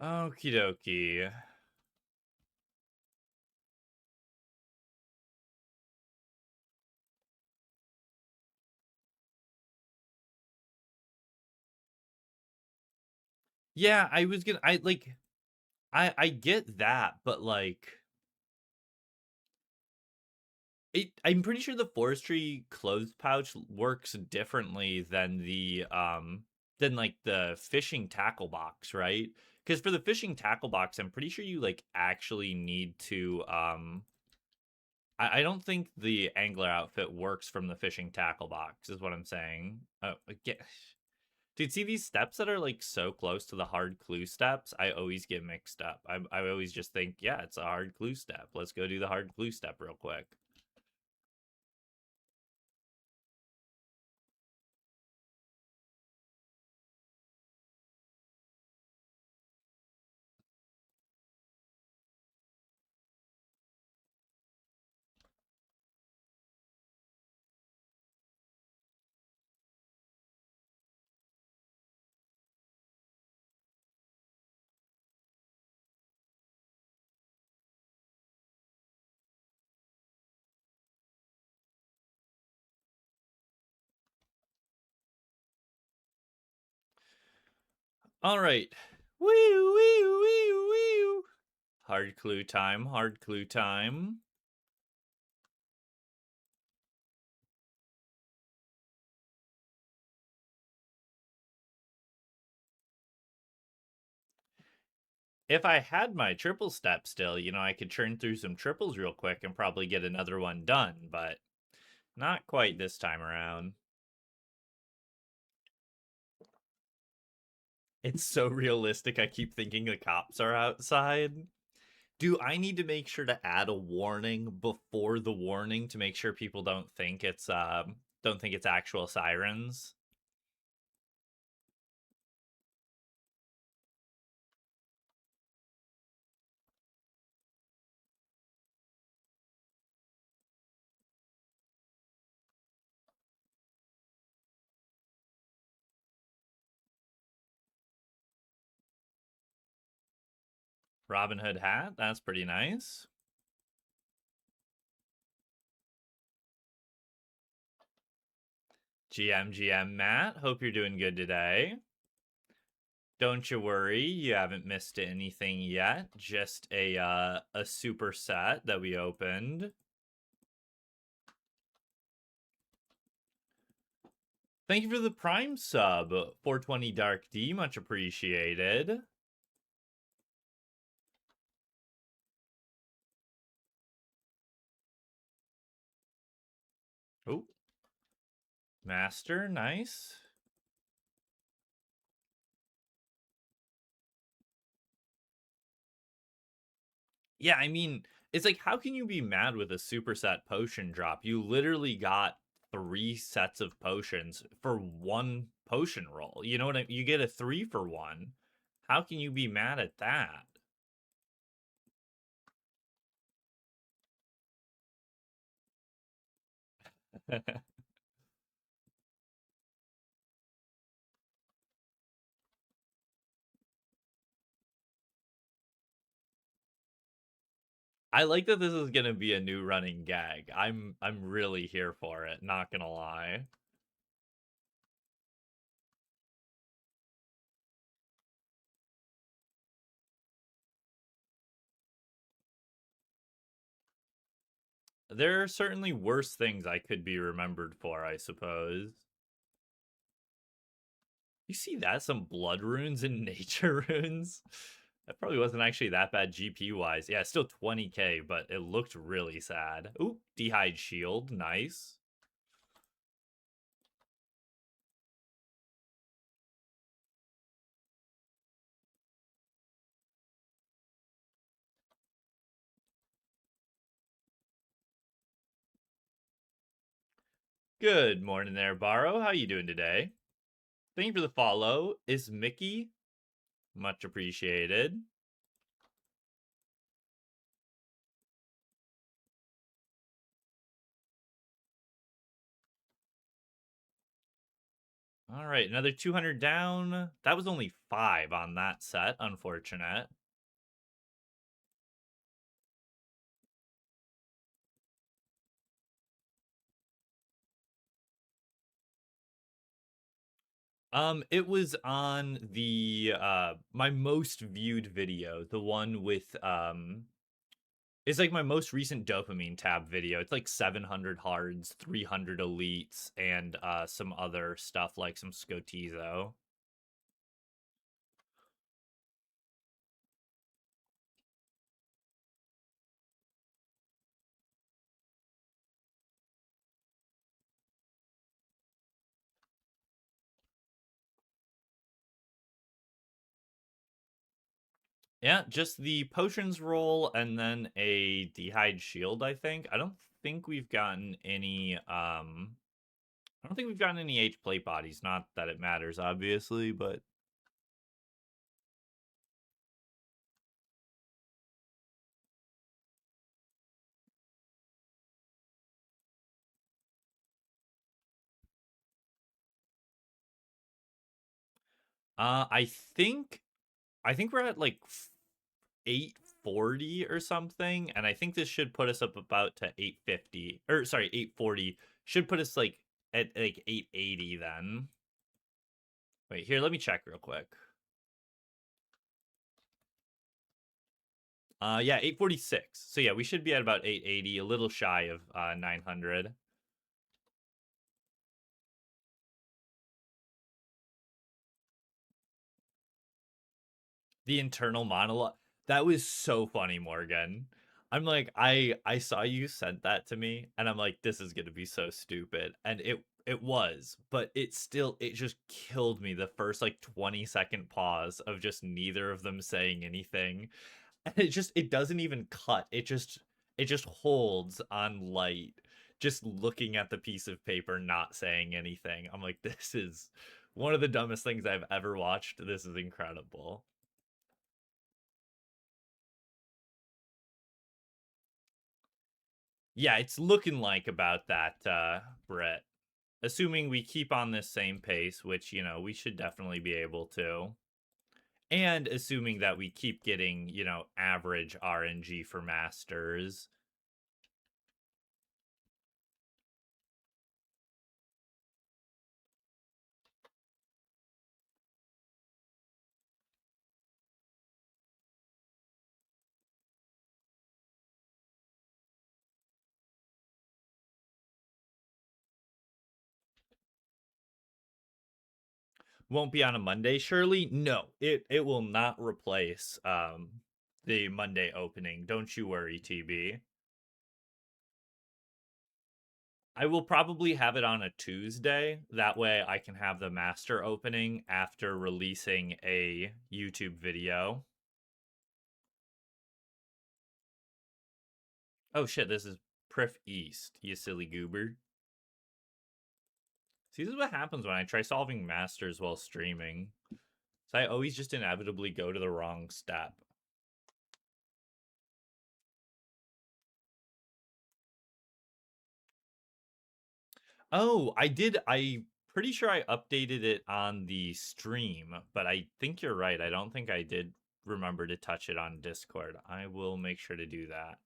Speaker 1: Okie dokie. Yeah, I get that, but like I'm pretty sure the forestry clothes pouch works differently than like the fishing tackle box, right? Because for the fishing tackle box, I'm pretty sure you like actually need to I don't think the angler outfit works from the fishing tackle box, is what I'm saying. Oh, again. Dude, see these steps that are like so close to the hard clue steps? I always get mixed up. I always just think, yeah, it's a hard clue step. Let's go do the hard clue step real quick. All right. Wee wee wee wee. Hard clue time. Hard clue time. If I had my triple step still, I could churn through some triples real quick and probably get another one done, but not quite this time around. It's so realistic, I keep thinking the cops are outside. Do I need to make sure to add a warning before the warning to make sure people don't think it's actual sirens? Robin Hood hat, that's pretty nice. GM Matt, hope you're doing good today. Don't you worry, you haven't missed anything yet. Just a super set that we opened. Thank you for the Prime sub, 420 Dark D, much appreciated. Oh, Master, nice. Yeah, I mean, it's like, how can you be mad with a superset potion drop? You literally got 3 sets of potions for one potion roll. You know what you get a 3 for 1. How can you be mad at that? I like that this is gonna be a new running gag. I'm really here for it, not gonna lie. There are certainly worse things I could be remembered for, I suppose. You see that? Some blood runes and nature runes? That probably wasn't actually that bad GP wise. Yeah, still 20k, but it looked really sad. Ooh, D'hide Shield, nice. Good morning there, Barrow. How you doing today? Thank you for the follow. Is Mickey? Much appreciated. All right, another 200 down. That was only 5 on that set. Unfortunate. It was on the my most viewed video, the one with it's like my most recent dopamine tab video. It's like 700 hards, 300 elites, and some other stuff like some Scotizo. Yeah, just the potions roll and then a D'hide Shield, I think. I don't think we've gotten any I don't think we've gotten any H plate bodies. Not that it matters, obviously, but I think we're at like 840 or something, and I think this should put us up about to 850. Or sorry, 840. Should put us like at like 880 then. Wait, here, let me check real quick. Yeah, 846. So yeah, we should be at about 880, a little shy of 900. The internal monologue. That was so funny, Morgan. I'm like, I saw you sent that to me, and I'm like, this is gonna be so stupid. And it was, but it just killed me the first like 20-second pause of just neither of them saying anything. And it doesn't even cut. It just holds on light, just looking at the piece of paper, not saying anything. I'm like, this is one of the dumbest things I've ever watched. This is incredible. Yeah, it's looking like about that, Brett. Assuming we keep on this same pace, which, we should definitely be able to. And assuming that we keep getting, average RNG for masters. Won't be on a Monday, surely? No, it will not replace the Monday opening. Don't you worry, TB. I will probably have it on a Tuesday. That way I can have the master opening after releasing a YouTube video. Oh shit, this is Prif East, you silly goober. See, this is what happens when I try solving masters while streaming. So I always just inevitably go to the wrong step. Oh, I did. I pretty sure I updated it on the stream, but I think you're right. I don't think I did remember to touch it on Discord. I will make sure to do that.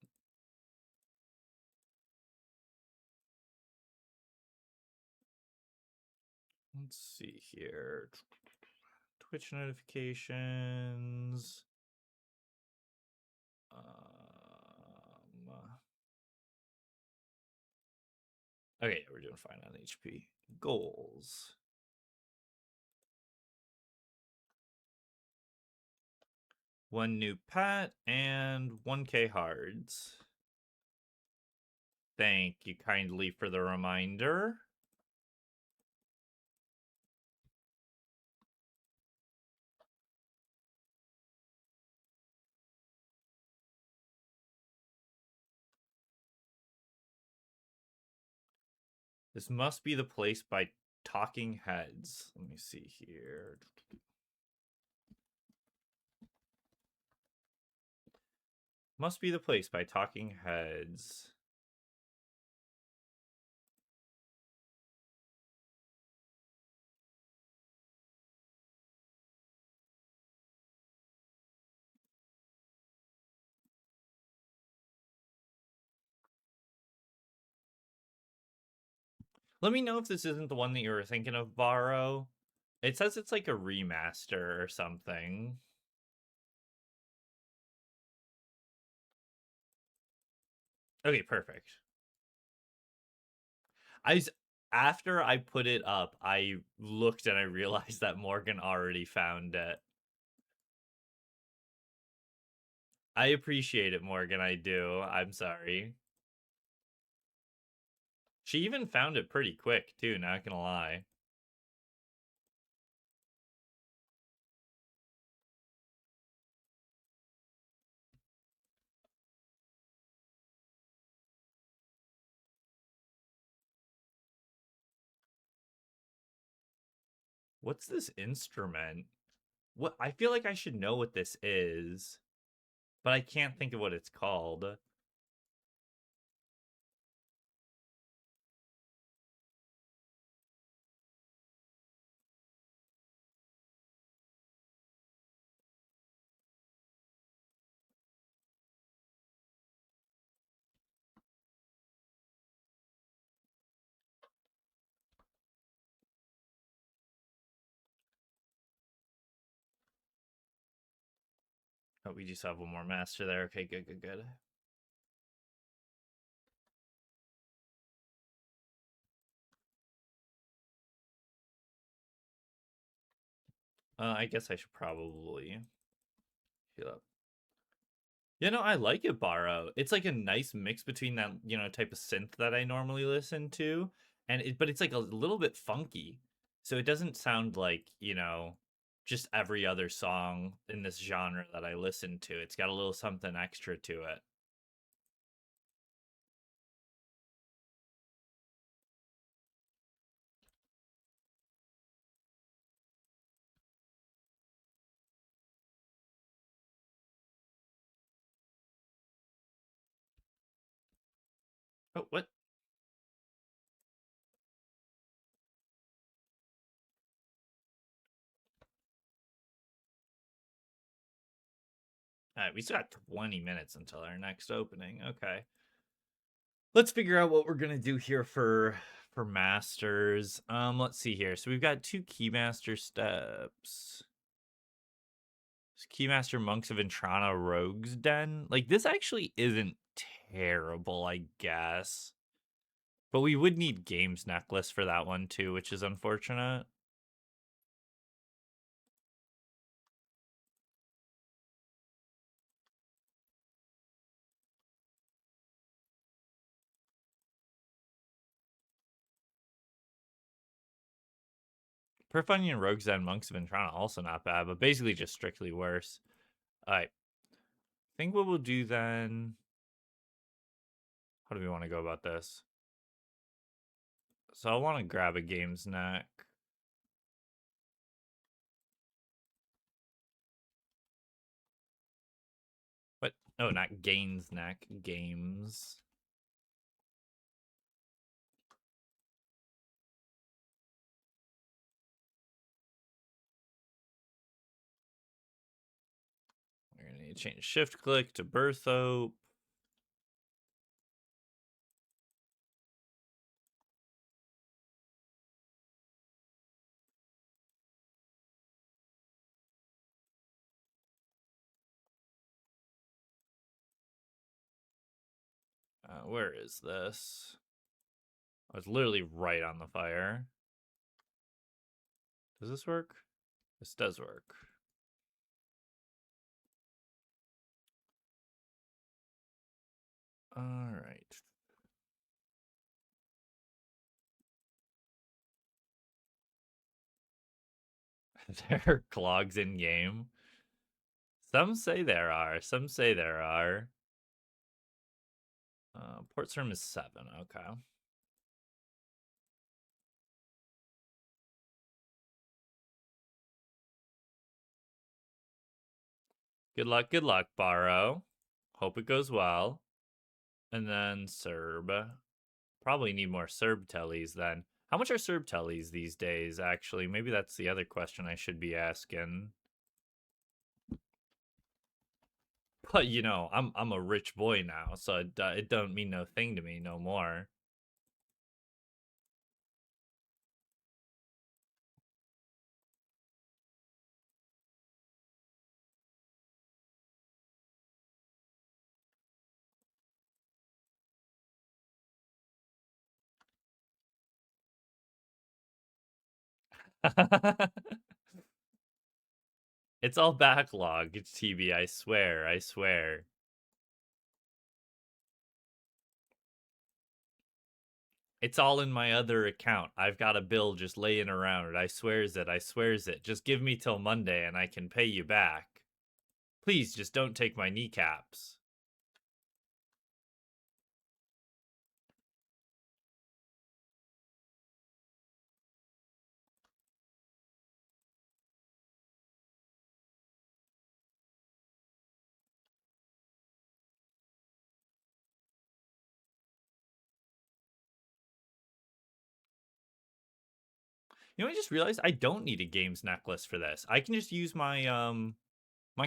Speaker 1: Let's see here. Twitch notifications. Okay, we're doing fine on HP. Goals. One new pet and 1K hards. Thank you kindly for the reminder. This must be the place by Talking Heads. Let me see here. Must be the place by Talking Heads. Let me know if this isn't the one that you were thinking of, Borrow. It says it's like a remaster or something. Okay, perfect. After I put it up, I looked and I realized that Morgan already found it. I appreciate it, Morgan. I do. I'm sorry. She even found it pretty quick, too, not gonna lie. What's this instrument? What I feel like I should know what this is, but I can't think of what it's called. Oh, we just have one more master there. Okay, good, good, good. I guess I should probably Heal up. You know, I like it, Borrow. It's like a nice mix between that, type of synth that I normally listen to, but it's like a little bit funky. So it doesn't sound like, just every other song in this genre that I listen to. It's got a little something extra to it. Oh, what? All right, we still got 20 minutes until our next opening. Okay. Let's figure out what we're gonna do here for masters. Let's see here. So we've got 2 keymaster steps. Keymaster Monks of Entrana Rogue's Den. Like, this actually isn't terrible, I guess. But we would need Games Necklace for that one too, which is unfortunate. Perfunion Rogue's Den Monks of Entrana also not bad, but basically just strictly worse. Alright. I think what we'll do then... How do we want to go about this? So I want to grab a Games Neck. What? No, not Gains Neck. Games. We're going to need to change shift click to Berthope. Where is this? Oh, it's literally right on the fire. Does this work? This does work. All right. There are clogs in game. Some say there are. Some say there are. Port's room is 7. Okay. Good luck, Borrow. Hope it goes well. And then Serb. Probably need more Serb tellies then. How much are Serb tellies these days, actually? Maybe that's the other question I should be asking. But, I'm a rich boy now, so it don't mean no thing to me no more. It's all backlog. It's TB, I swear, I swear. It's all in my other account. I've got a bill just laying around it. I swears it, I swears it. Just give me till Monday and I can pay you back. Please, just don't take my kneecaps. I just realized I don't need a games necklace for this. I can just use my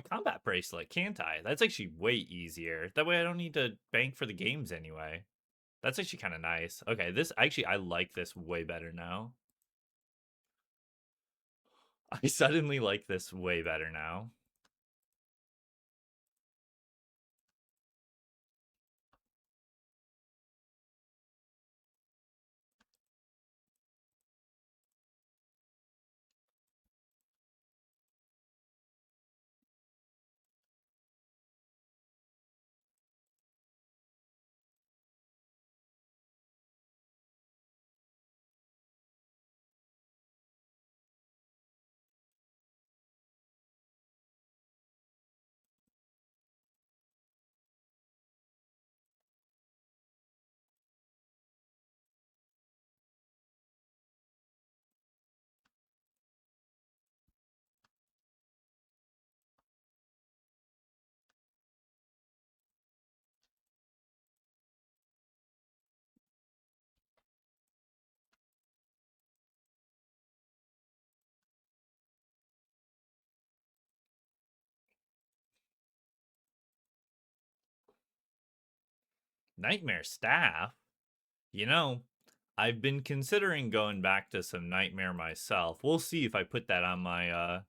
Speaker 1: combat bracelet, can't I? That's actually way easier. That way I don't need to bank for the games anyway. That's actually kind of nice. Okay, I like this way better now. I suddenly like this way better now. Nightmare staff? You know, I've been considering going back to some Nightmare myself. We'll see if I put that on my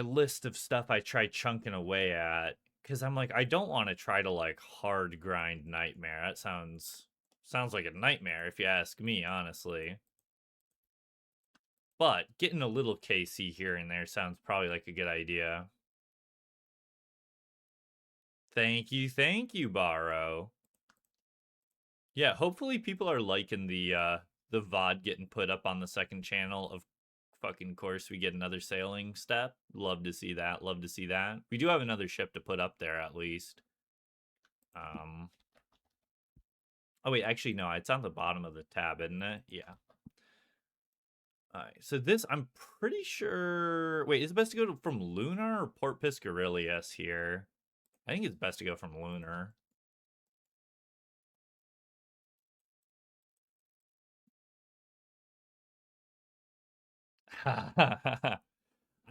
Speaker 1: list of stuff I try chunking away at. Cause I'm like, I don't want to try to like hard grind Nightmare. That sounds like a nightmare if you ask me, honestly. But getting a little KC here and there sounds probably like a good idea. Thank you, Borrow. Yeah, hopefully people are liking the VOD getting put up on the second channel. Of fucking course we get another sailing step. Love to see that. Love to see that. We do have another ship to put up there at least. Oh wait, actually no, it's on the bottom of the tab, isn't it? Yeah. Alright, so this I'm pretty sure. Wait, is it best to go from Lunar or Port Piscarileas here? I think it's best to go from Lunar. I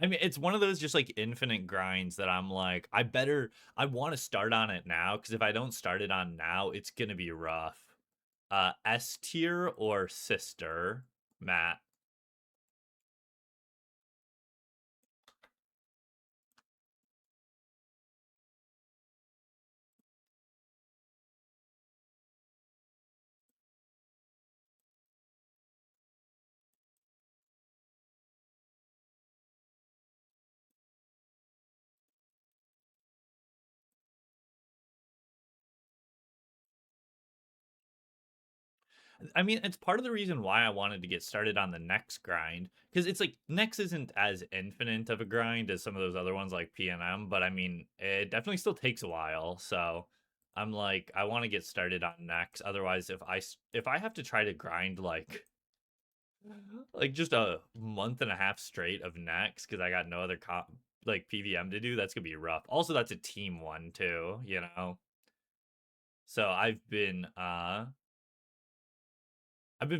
Speaker 1: mean, it's one of those just like infinite grinds that I'm like, I want to start on it now because if I don't start it on now, it's gonna be rough. S tier or sister, Matt? I mean, it's part of the reason why I wanted to get started on the next grind because it's like next isn't as infinite of a grind as some of those other ones like PNM, but I mean, it definitely still takes a while. So I'm like, I want to get started on next. Otherwise, if I have to try to grind like just a month and a half straight of next because I got no other like PVM to do, that's gonna be rough. Also, that's a team one too, you know. So I've been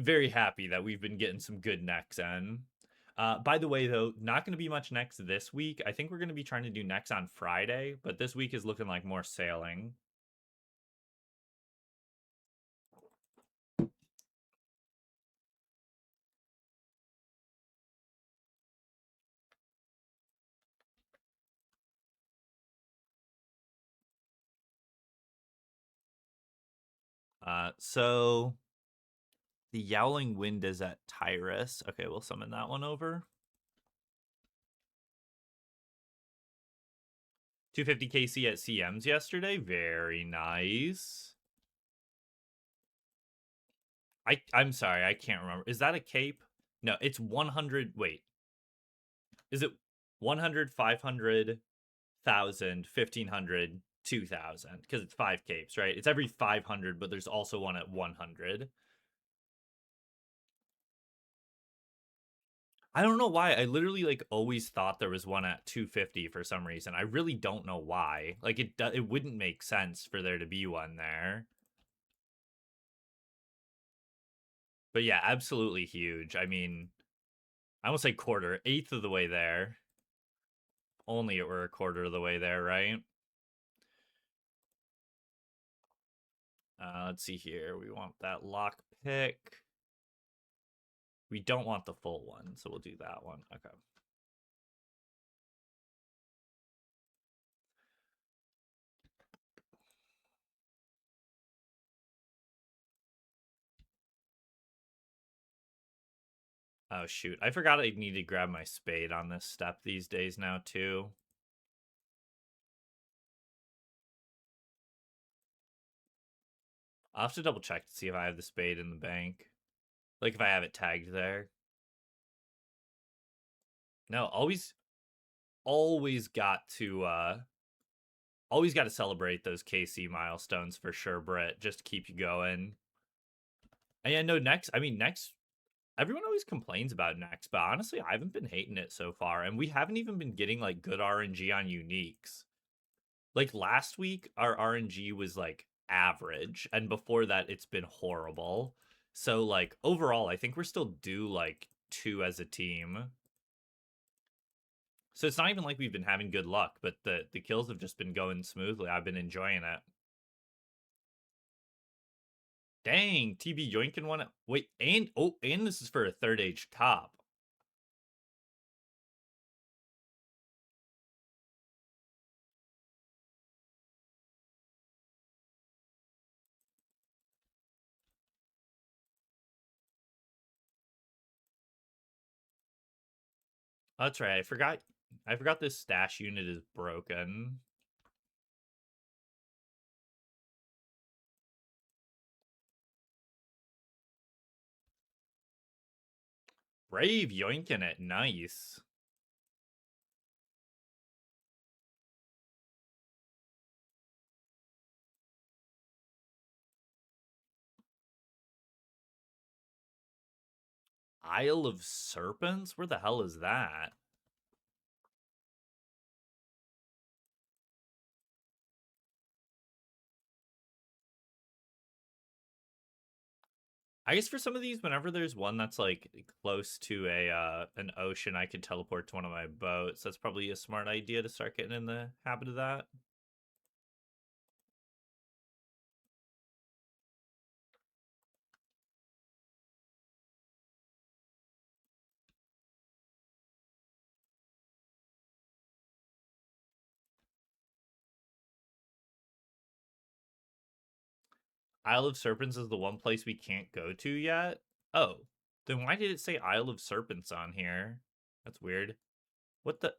Speaker 1: very happy that we've been getting some good necks in. By the way, though, not going to be much next this week. I think we're going to be trying to do next on Friday, but this week is looking like more sailing. So the Yowling Wind is at Tyrus. Okay, we'll summon that one over. 250 KC at CMs yesterday. Very nice. I'm sorry, I can't remember. Is that a cape? No, it's 100. Wait. Is it 100, 500, 1,000, 1,500, 2,000? Because it's 5 capes, right? It's every 500, but there's also one at 100. I don't know why. I literally like always thought there was one at 250 for some reason. I really don't know why. Like it wouldn't make sense for there to be one there. But yeah, absolutely huge. I mean, I almost say quarter, eighth of the way there. Only it were a quarter of the way there, right? Let's see here. We want that lock pick. We don't want the full one, so we'll do that one. Okay. Oh shoot, I forgot I need to grab my spade on this step these days now too. I'll have to double check to see if I have the spade in the bank. Like if I have it tagged there. No, always got to celebrate those KC milestones for sure, Brett, just to keep you going. And yeah, no, next, I mean, next, everyone always complains about next, but honestly, I haven't been hating it so far. And we haven't even been getting like good RNG on uniques. Like last week, our RNG was like average, and before that, it's been horrible. So like overall, I think we're still due like 2 as a team. So it's not even like we've been having good luck, but the kills have just been going smoothly. I've been enjoying it. Dang, TB Yoinkin won it. Wait, and this is for a third age top. That's right. I forgot this stash unit is broken. Brave yoinking it. Nice. Isle of Serpents? Where the hell is that? I guess for some of these, whenever there's one that's like close to a an ocean, I could teleport to one of my boats. That's probably a smart idea to start getting in the habit of that. Isle of Serpents is the one place we can't go to yet? Oh, then why did it say Isle of Serpents on here? That's weird. What the?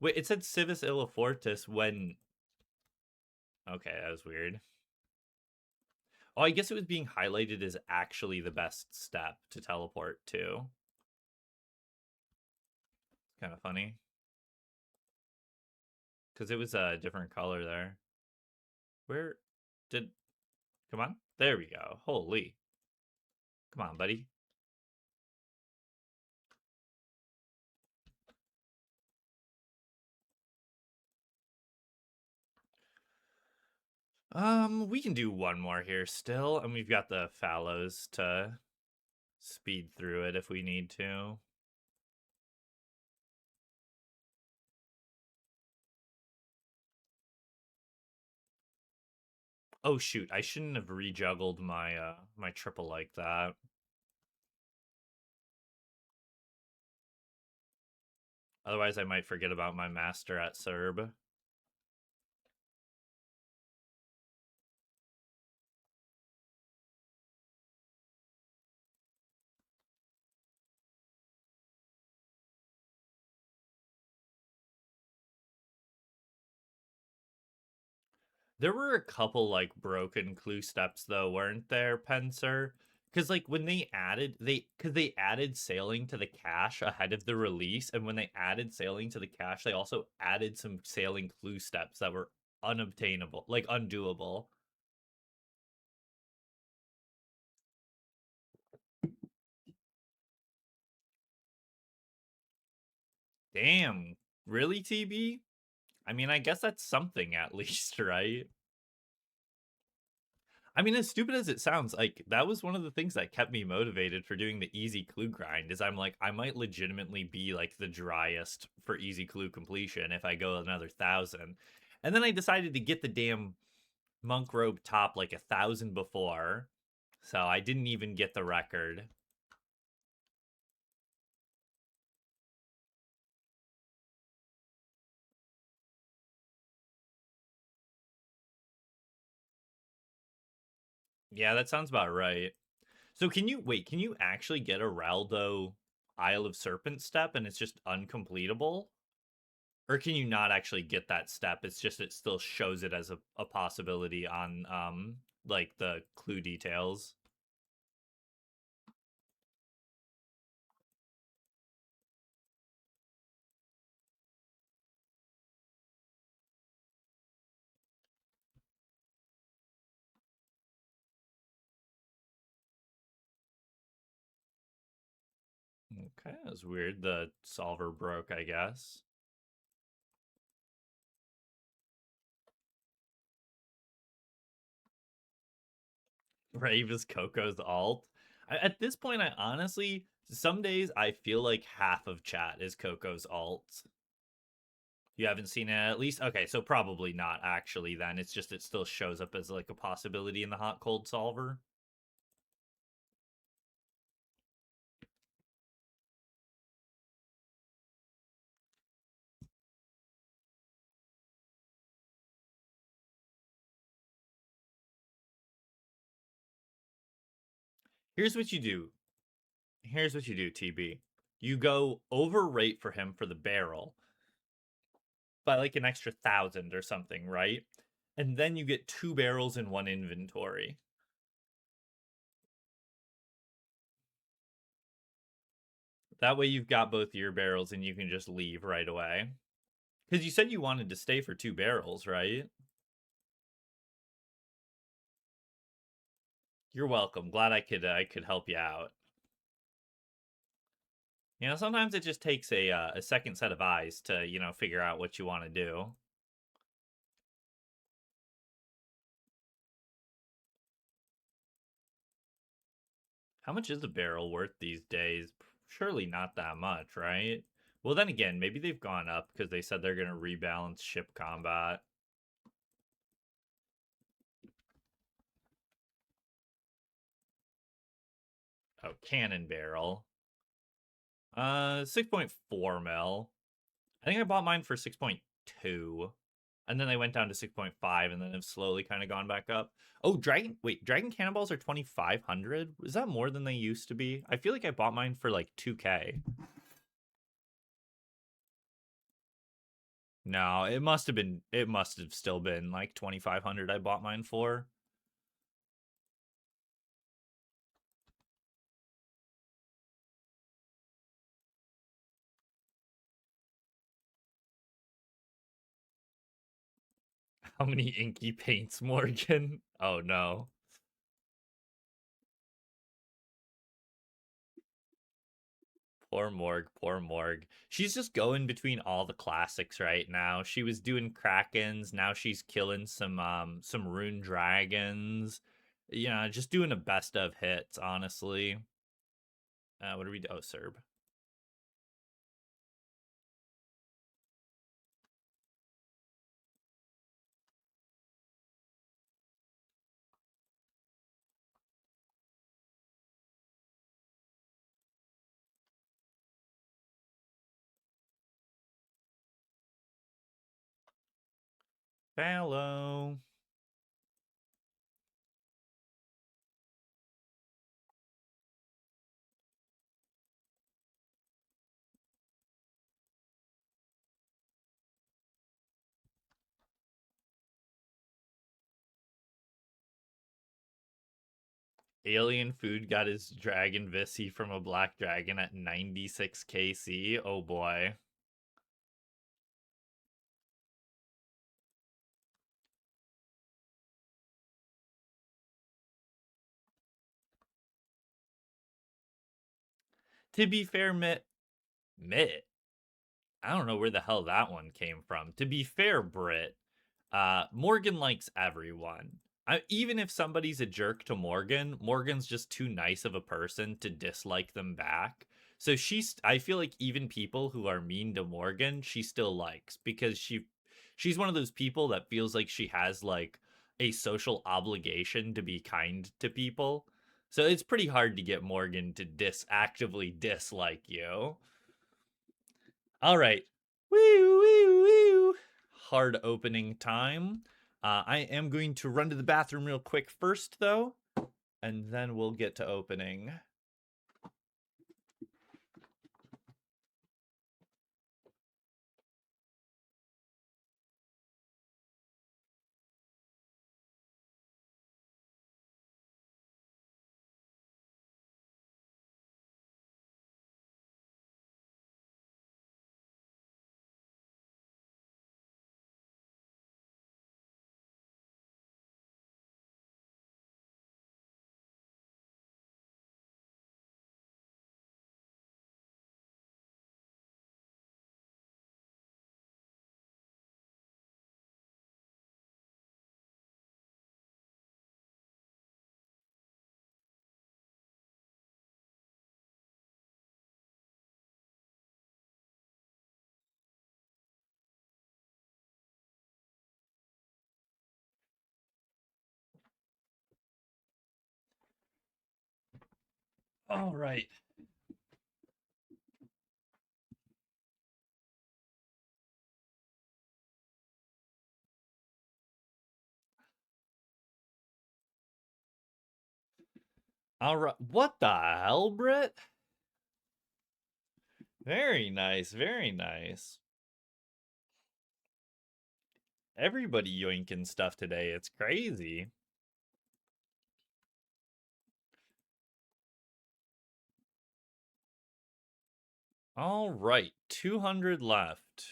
Speaker 1: Wait, it said Civis Illifortis when... Okay, that was weird. Oh, I guess it was being highlighted as actually the best step to teleport to. It's kind of funny. Because it was a different color there. Where did... Come on. There we go. Holy. Come on, buddy. We can do one more here still, and we've got the fallows to speed through it if we need to. Oh shoot, I shouldn't have rejuggled my my triple like that. Otherwise I might forget about my master at Serb. There were a couple like broken clue steps though, weren't there, Penser? Because like when they added sailing to the cache ahead of the release, and when they added sailing to the cache, they also added some sailing clue steps that were unobtainable, like undoable. Damn, really, TB? I mean, I guess that's something at least, right? I mean, as stupid as it sounds, like that was one of the things that kept me motivated for doing the easy clue grind. Is I'm like, I might legitimately be like the driest for easy clue completion if I go another 1,000. And then I decided to get the damn monk robe top like 1,000 before, so I didn't even get the record. Yeah, that sounds about right. So can you wait? Can you actually get a Raldo Isle of Serpent step and it's just uncompletable? Or can you not actually get that step? It's just it still shows it as a possibility on like the clue details. Okay, that's weird. The solver broke, I guess. Brave is Coco's alt. At this point, I honestly, some days I feel like half of chat is Coco's alt. You haven't seen it at least? Okay, so probably not actually then. It's just it still shows up as like a possibility in the hot cold solver. Here's what you do. Here's what you do, TB. You go overrate for him for the barrel by like an extra 1,000 or something, right? And then you get 2 barrels in one inventory. That way you've got both your barrels and you can just leave right away. Because you said you wanted to stay for 2 barrels, right? You're welcome. Glad I could help you out. You know, sometimes it just takes a second set of eyes to, you know, figure out what you want to do. How much is a barrel worth these days? Surely not that much, right? Well, then again, maybe they've gone up because they said they're going to rebalance ship combat. Oh, cannon barrel. 6.4 mil. I think I bought mine for 6.2. And then they went down to 6.5 and then have slowly kind of gone back up. Oh, Dragon cannonballs are 2,500? Is that more than they used to be? I feel like I bought mine for like 2K. No, it must have still been like 2,500 I bought mine for. How many inky paints, Morgan? Oh no. Poor Morg, poor Morg. She's just going between all the classics right now. She was doing Krakens, now she's killing some rune dragons. Yeah, just doing a best of hits, honestly. What do we do? Oh, Serb. Hello. Alien Food got his Dragon Visi from a Black Dragon at 96 KC. Oh boy. To be fair, Mitt, I don't know where the hell that one came from. To be fair, Brit, Morgan likes everyone. Even if somebody's a jerk to Morgan, Morgan's just too nice of a person to dislike them back. So I feel like even people who are mean to Morgan, she still likes because she's one of those people that feels like she has like a social obligation to be kind to people. So it's pretty hard to get Morgan to actively dislike you. All right. Woo, woo, woo. Hard opening time. I am going to run to the bathroom real quick first, though, and then we'll get to opening. All right. All right. What the hell, Brett? Very nice. Very nice. Everybody yoinking stuff today. It's crazy. All right. 200 left.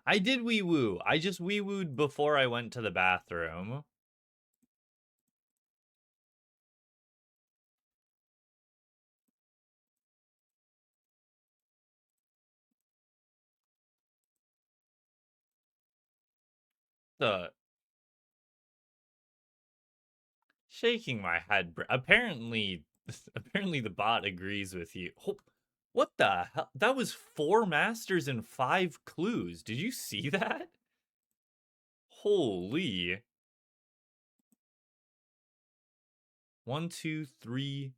Speaker 1: I did wee woo. I just wee wooed before I went to the bathroom. The shaking my head. Apparently, apparently the bot agrees with you. What the hell? That was 4 masters and 5 clues. Did you see that? Holy. 1, 2, 3.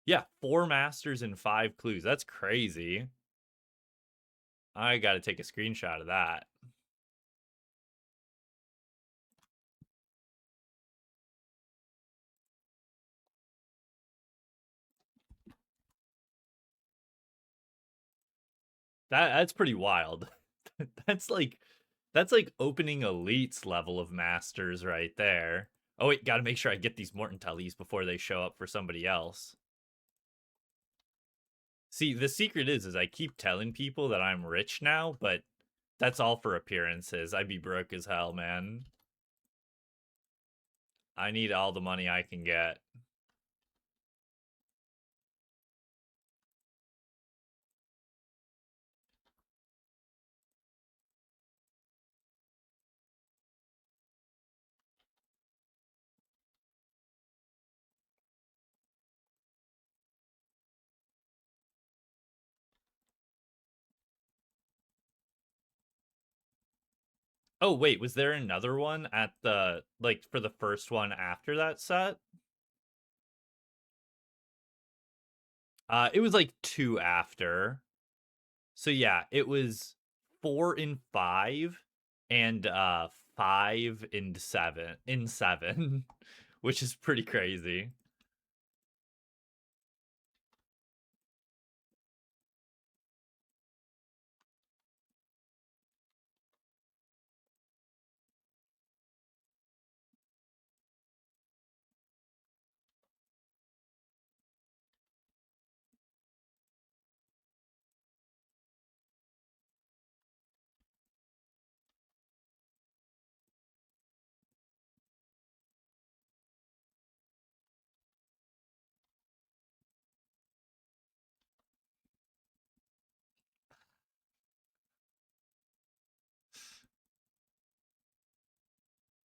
Speaker 1: Yeah, 4 masters and 5 clues. That's crazy. I gotta take a screenshot of that. That's pretty wild. that's like opening elites level of masters right there. Oh wait, gotta make sure I get these Mortantellis before they show up for somebody else. See, the secret is I keep telling people that I'm rich now, but that's all for appearances. I'd be broke as hell, man. I need all the money I can get. Oh, wait, was there another one at the, like, for the first one after that set? It was like 2 after. So yeah, it was 4 in 5 and 5 in 7, which is pretty crazy.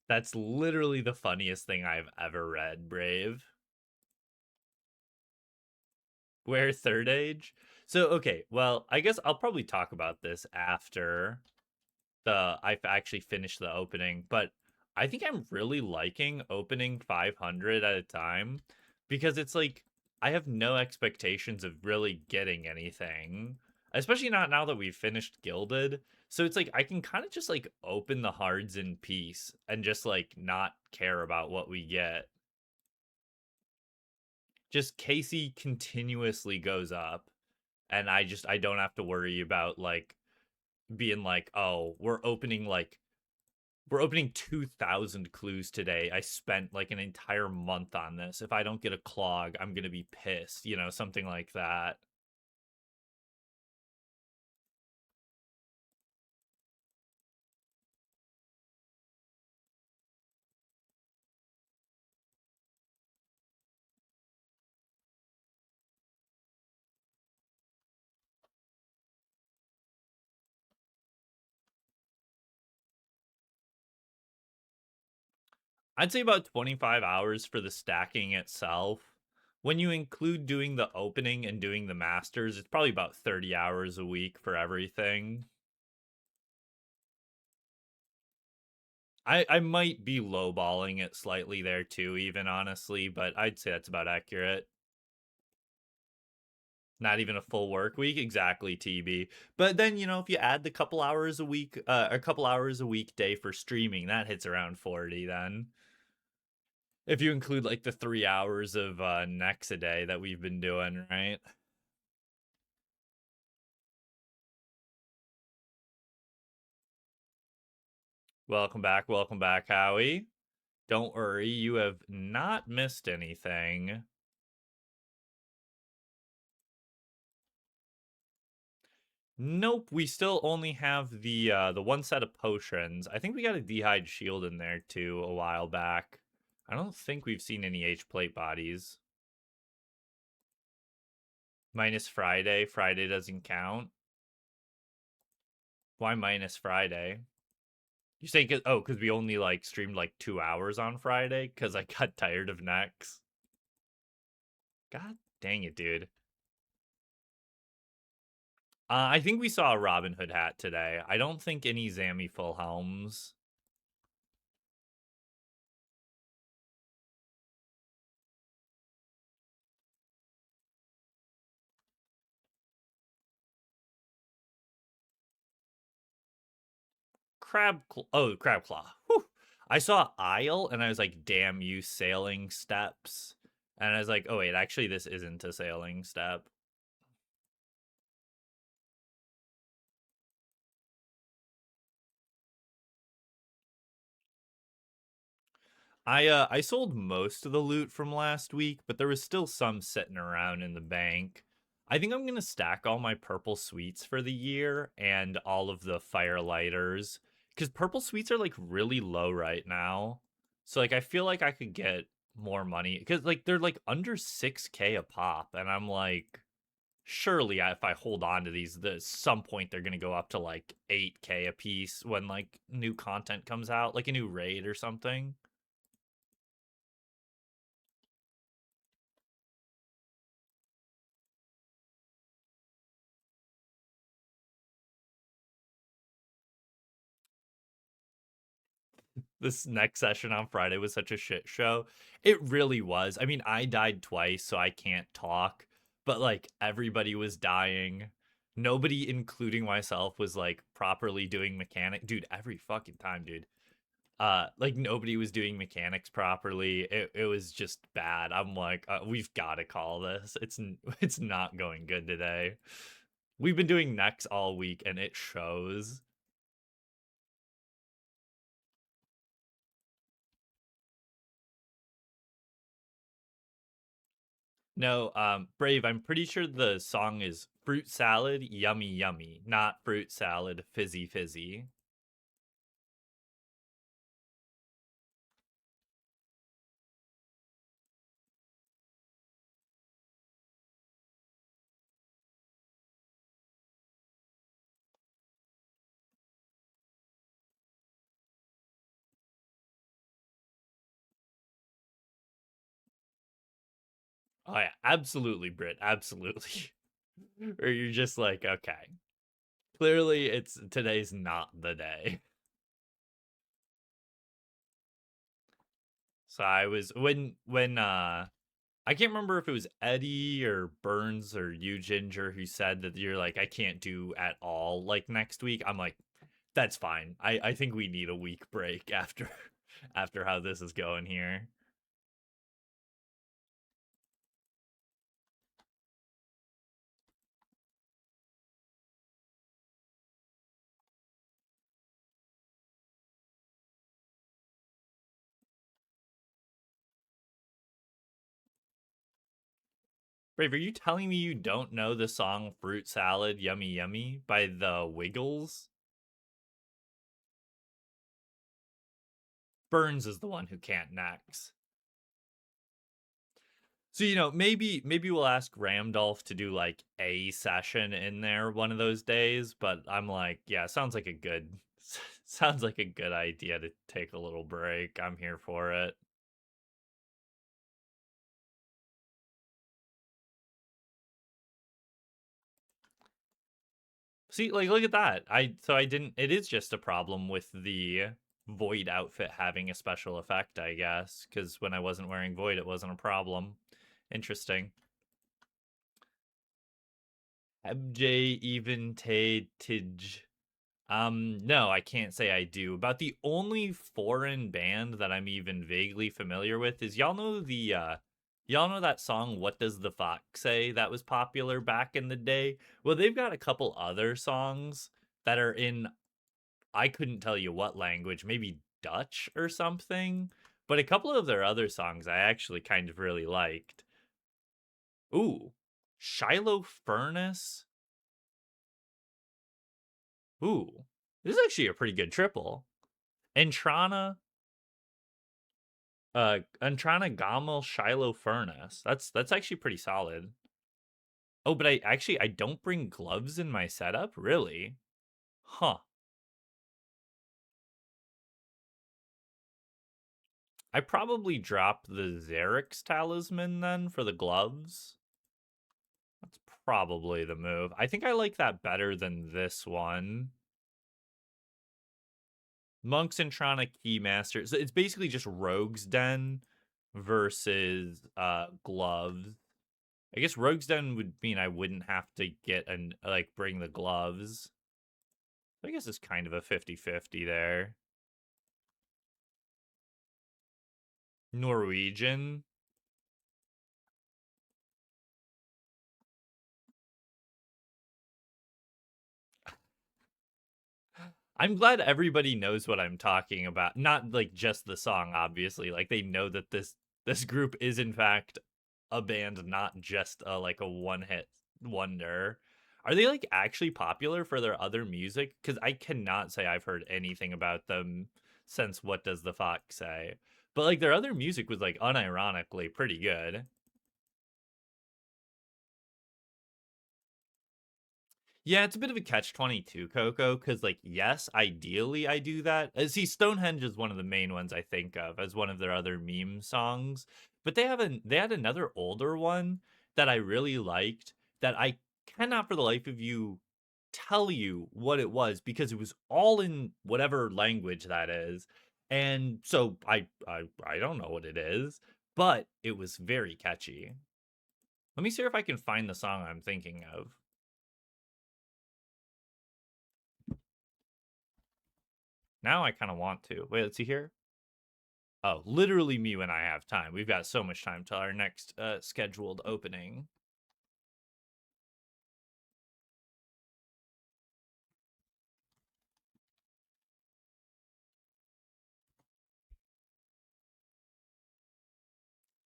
Speaker 1: That's literally the funniest thing I've ever read, Brave. Where third age? So okay, well, I guess I'll probably talk about this after I've actually finished the opening, but I think I'm really liking opening 500 at a time because it's like I have no expectations of really getting anything, especially not now that we've finished Gilded. So it's like I can kind of just like open the hards in peace and just like not care about what we get. Just Casey continuously goes up, and I don't have to worry about like being like, oh, we're opening 2,000 clues today. I spent like an entire month on this. If I don't get a clog, I'm going to be pissed, something like that. I'd say about 25 hours for the stacking itself, When you include doing the opening and doing the masters, it's probably about 30 hours a week for everything. I might be lowballing it slightly there too, even honestly, but I'd say that's about accurate. Not even a full work week, exactly, TB. But then, you know, if you add the couple hours a week, a couple hours a weekday for streaming, that hits around 40 then. If you include like the 3 hours of Nex a day that we've been doing, right? Welcome back, Howie. Don't worry, you have not missed anything. Nope, we still only have the one set of potions. I think we got a Dehyde shield in there too a while back. I don't think we've seen any H plate bodies. Minus Friday. Friday doesn't count. Why minus Friday? You say because we only like streamed like 2 hours on Friday because I got tired of Nex. God dang it, dude. I think we saw a Robin Hood hat today. I don't think any Zammy full helms. Crab Claw. Whew. I saw Isle and I was like, damn you sailing steps. And I was like, oh wait, actually this isn't a sailing step. I sold most of the loot from last week, but there was still some sitting around in the bank. I think I'm gonna stack all my purple sweets for the year and all of the firelighters. Because purple sweets are like really low right now. So like I feel like I could get more money. Because like they're like under 6K a pop. And I'm like, surely if I hold on to these, at some point they're gonna go up to like 8K a piece when like new content comes out, like a new raid or something. This next session on Friday was such a shit show. It really was. I mean, I died twice, so I can't talk, but like everybody was dying. Nobody, including myself, was like properly doing mechanic. Dude, every fucking time, dude. Like nobody was doing mechanics properly. It was just bad. I'm like, we've got to call this. It's not going good today. We've been doing Nex all week, and it shows. No, Brave, I'm pretty sure the song is Fruit Salad Yummy Yummy, not Fruit Salad Fizzy Fizzy. Oh yeah, absolutely, Brit, absolutely. Or you're just like, okay. Clearly it's today's not the day. So I was when I can't remember if it was Eddie or Burns or you Ginger who said that you're like, I can't do at all like next week. I'm like, that's fine. I think we need a week break after after how this is going here. Brave, are you telling me you don't know the song Fruit Salad Yummy Yummy by the Wiggles? Burns is the one who can't next. So you know, maybe we'll ask Ramdolph to do like a session in there one of those days, but I'm like, yeah, sounds like a good sounds like a good idea to take a little break. I'm here for it. See, like, look at that. I didn't. It is just a problem with the Void outfit having a special effect, I guess, because when I wasn't wearing Void, it wasn't a problem. Interesting. MJ even Tej. No, I can't say I do. About the only foreign band that I'm even vaguely familiar with is y'all know that song What Does the Fox Say that was popular back in the day? Well, they've got a couple other songs that are in I couldn't tell you what language, maybe Dutch or something, but a couple of their other songs I actually kind of really liked. Ooh, Shiloh Furnace. Ooh, this is actually a pretty good triple. Entrana, Entrana Gamel Shiloh Furnace. That's actually pretty solid. Oh, but I don't bring gloves in my setup, really? Huh. I probably drop the Xerix talisman then for the gloves. That's probably the move. I think I like that better than this one. Monks and Tronic Keymaster. So it's basically just Rogue's Den versus gloves. I guess Rogue's Den would mean I wouldn't have to get and like bring the gloves. I guess it's kind of a 50-50 there. Norwegian. I'm glad everybody knows what I'm talking about. Not like just the song, obviously. Like they know that this group is in fact a band, not just like a one-hit wonder. Are they like actually popular for their other music? Because I cannot say I've heard anything about them since What Does the Fox Say? But like their other music was like unironically pretty good. Yeah, it's a bit of a catch 22, Coco, because, like, yes, ideally I do that. See, Stonehenge is one of the main ones I think of as one of their other meme songs. But they had another older one that I really liked that I cannot for the life of you tell you what it was because it was all in whatever language that is. And so I don't know what it is, but it was very catchy. Let me see if I can find the song I'm thinking of. Now I kind of want to. Wait, let's see here. Oh, literally me when I have time. We've got so much time till our next scheduled opening.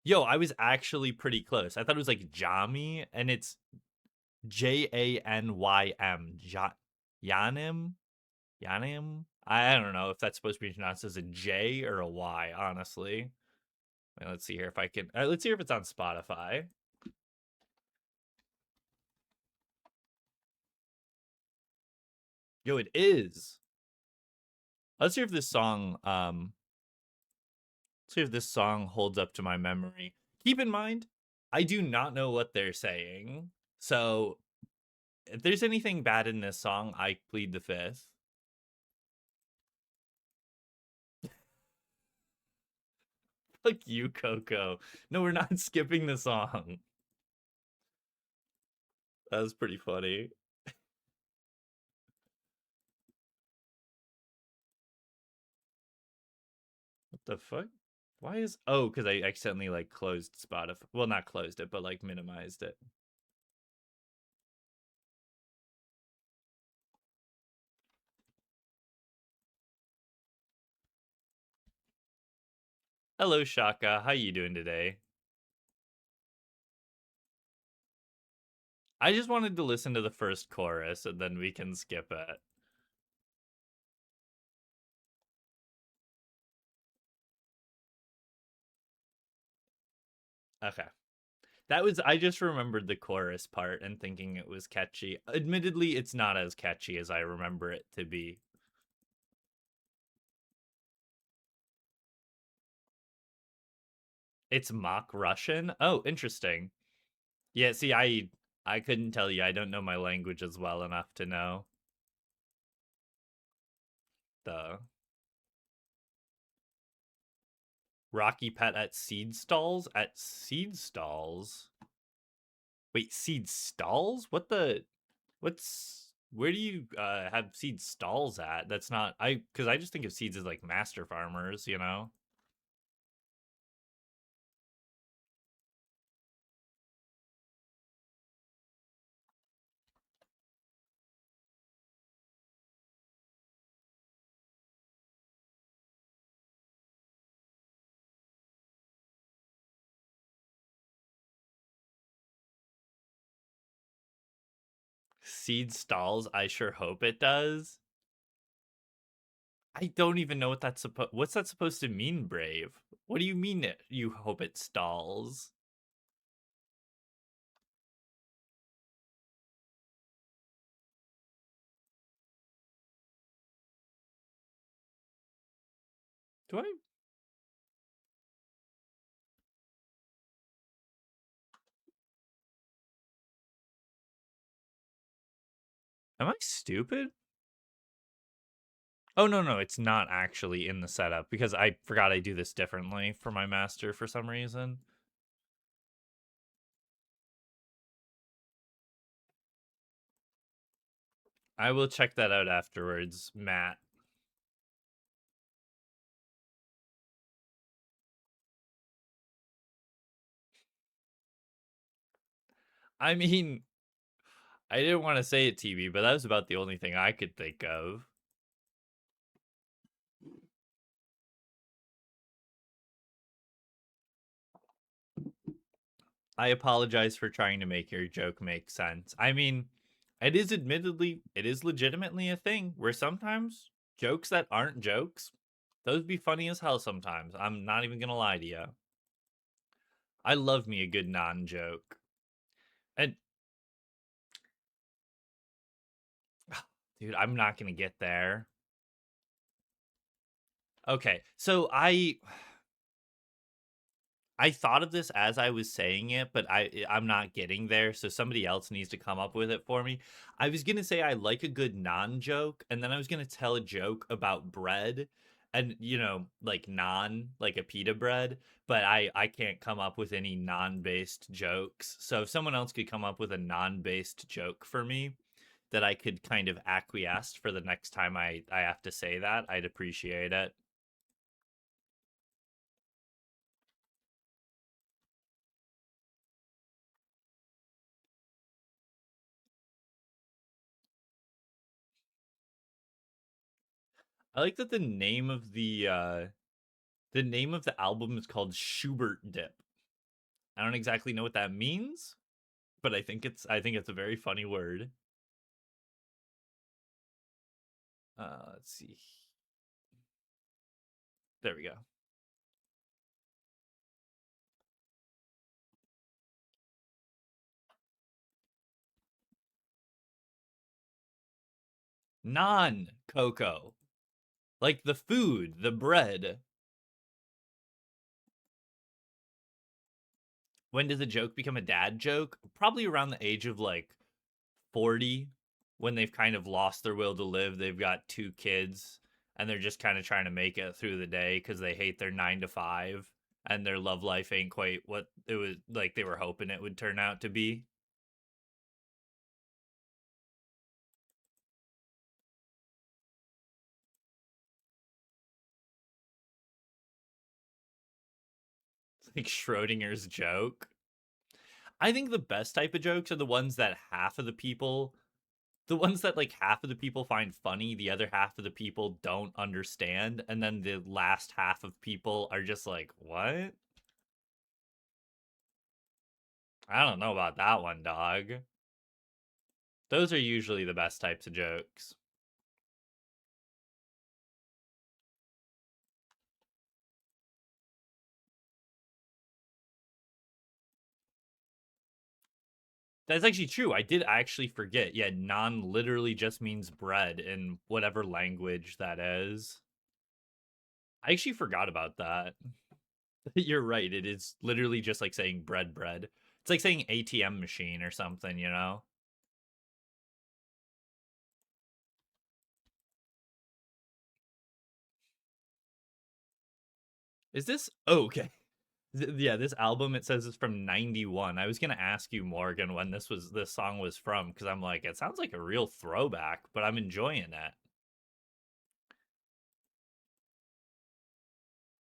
Speaker 1: Yo, I was actually pretty close. I thought it was like Jami, and it's Janym. Yanim? Yanim? I don't know if that's supposed to be pronounced as a J or a Y, honestly. Wait, let's see here if I can. Let's see if it's on Spotify. Yo, it is. Let's see if this song see if this song holds up to my memory. Keep in mind, I do not know what they're saying. So if there's anything bad in this song, I plead the fifth. Fuck you, Coco. No, we're not skipping the song. That was pretty funny. What the fuck? Why is because I accidentally like closed Spotify. Well, not closed it, but like minimized it. Hello, Shaka. How you doing today? I just wanted to listen to the first chorus and then we can skip it. Okay. That was I just remembered the chorus part and thinking it was catchy. Admittedly, it's not as catchy as I remember it to be. It's mock Russian. Oh, interesting. Yeah, see, I couldn't tell you. I don't know my languages well enough to know. the Rocky Pet at seed stalls? At seed stalls? Wait, seed stalls? Where do you have seed stalls at? That's not because I just think of seeds as like master farmers, you know? Seed stalls, I sure hope it does. I don't even know what's that supposed to mean, Brave? What do you mean you hope it stalls? Do I am I stupid? Oh no, it's not actually in the setup because I forgot I do this differently for my master for some reason. I will check that out afterwards, Matt. I mean, I didn't want to say it, TV, but that was about the only thing I could think of. I apologize for trying to make your joke make sense. I mean, it is legitimately a thing where sometimes jokes that aren't jokes, those be funny as hell sometimes. I'm not even gonna lie to you. I love me a good non-joke. And dude, I'm not gonna get there. Okay, so I thought of this as I was saying it, but I'm not getting there, so somebody else needs to come up with it for me. I was gonna say I like a good non-joke, and then I was gonna tell a joke about bread and like like a pita bread, but I can't come up with any non-based jokes. So if someone else could come up with a non-based joke for me that I could kind of acquiesce for the next time I have to say that, I'd appreciate it. I like that the name of the album is called Schubert Dip. I don't exactly know what that means, but I think it's a very funny word. Let's see. There we go. Non cocoa. Like the food, the bread. When does a joke become a dad joke? Probably around the age of like 40, when they've kind of lost their will to live. They've got two kids and they're just kind of trying to make it through the day because they hate their 9 to 5 and their love life ain't quite what it was like they were hoping it would turn out to be. Like Schrodinger's joke. I think the best type of jokes are the ones that the ones that like half of the people find funny, the other half of the people don't understand, and then the last half of people are just like, what? I don't know about that one, dog. Those are usually the best types of jokes. That's actually true. I did actually forget. Yeah, non literally just means bread in whatever language that is. I actually forgot about that. You're right. It is literally just like saying bread. It's like saying ATM machine or something, you know? Is this oh, okay? Yeah, this album it says is from '91. I was gonna ask you, Morgan, when this song was from, because I'm like, it sounds like a real throwback, but I'm enjoying it.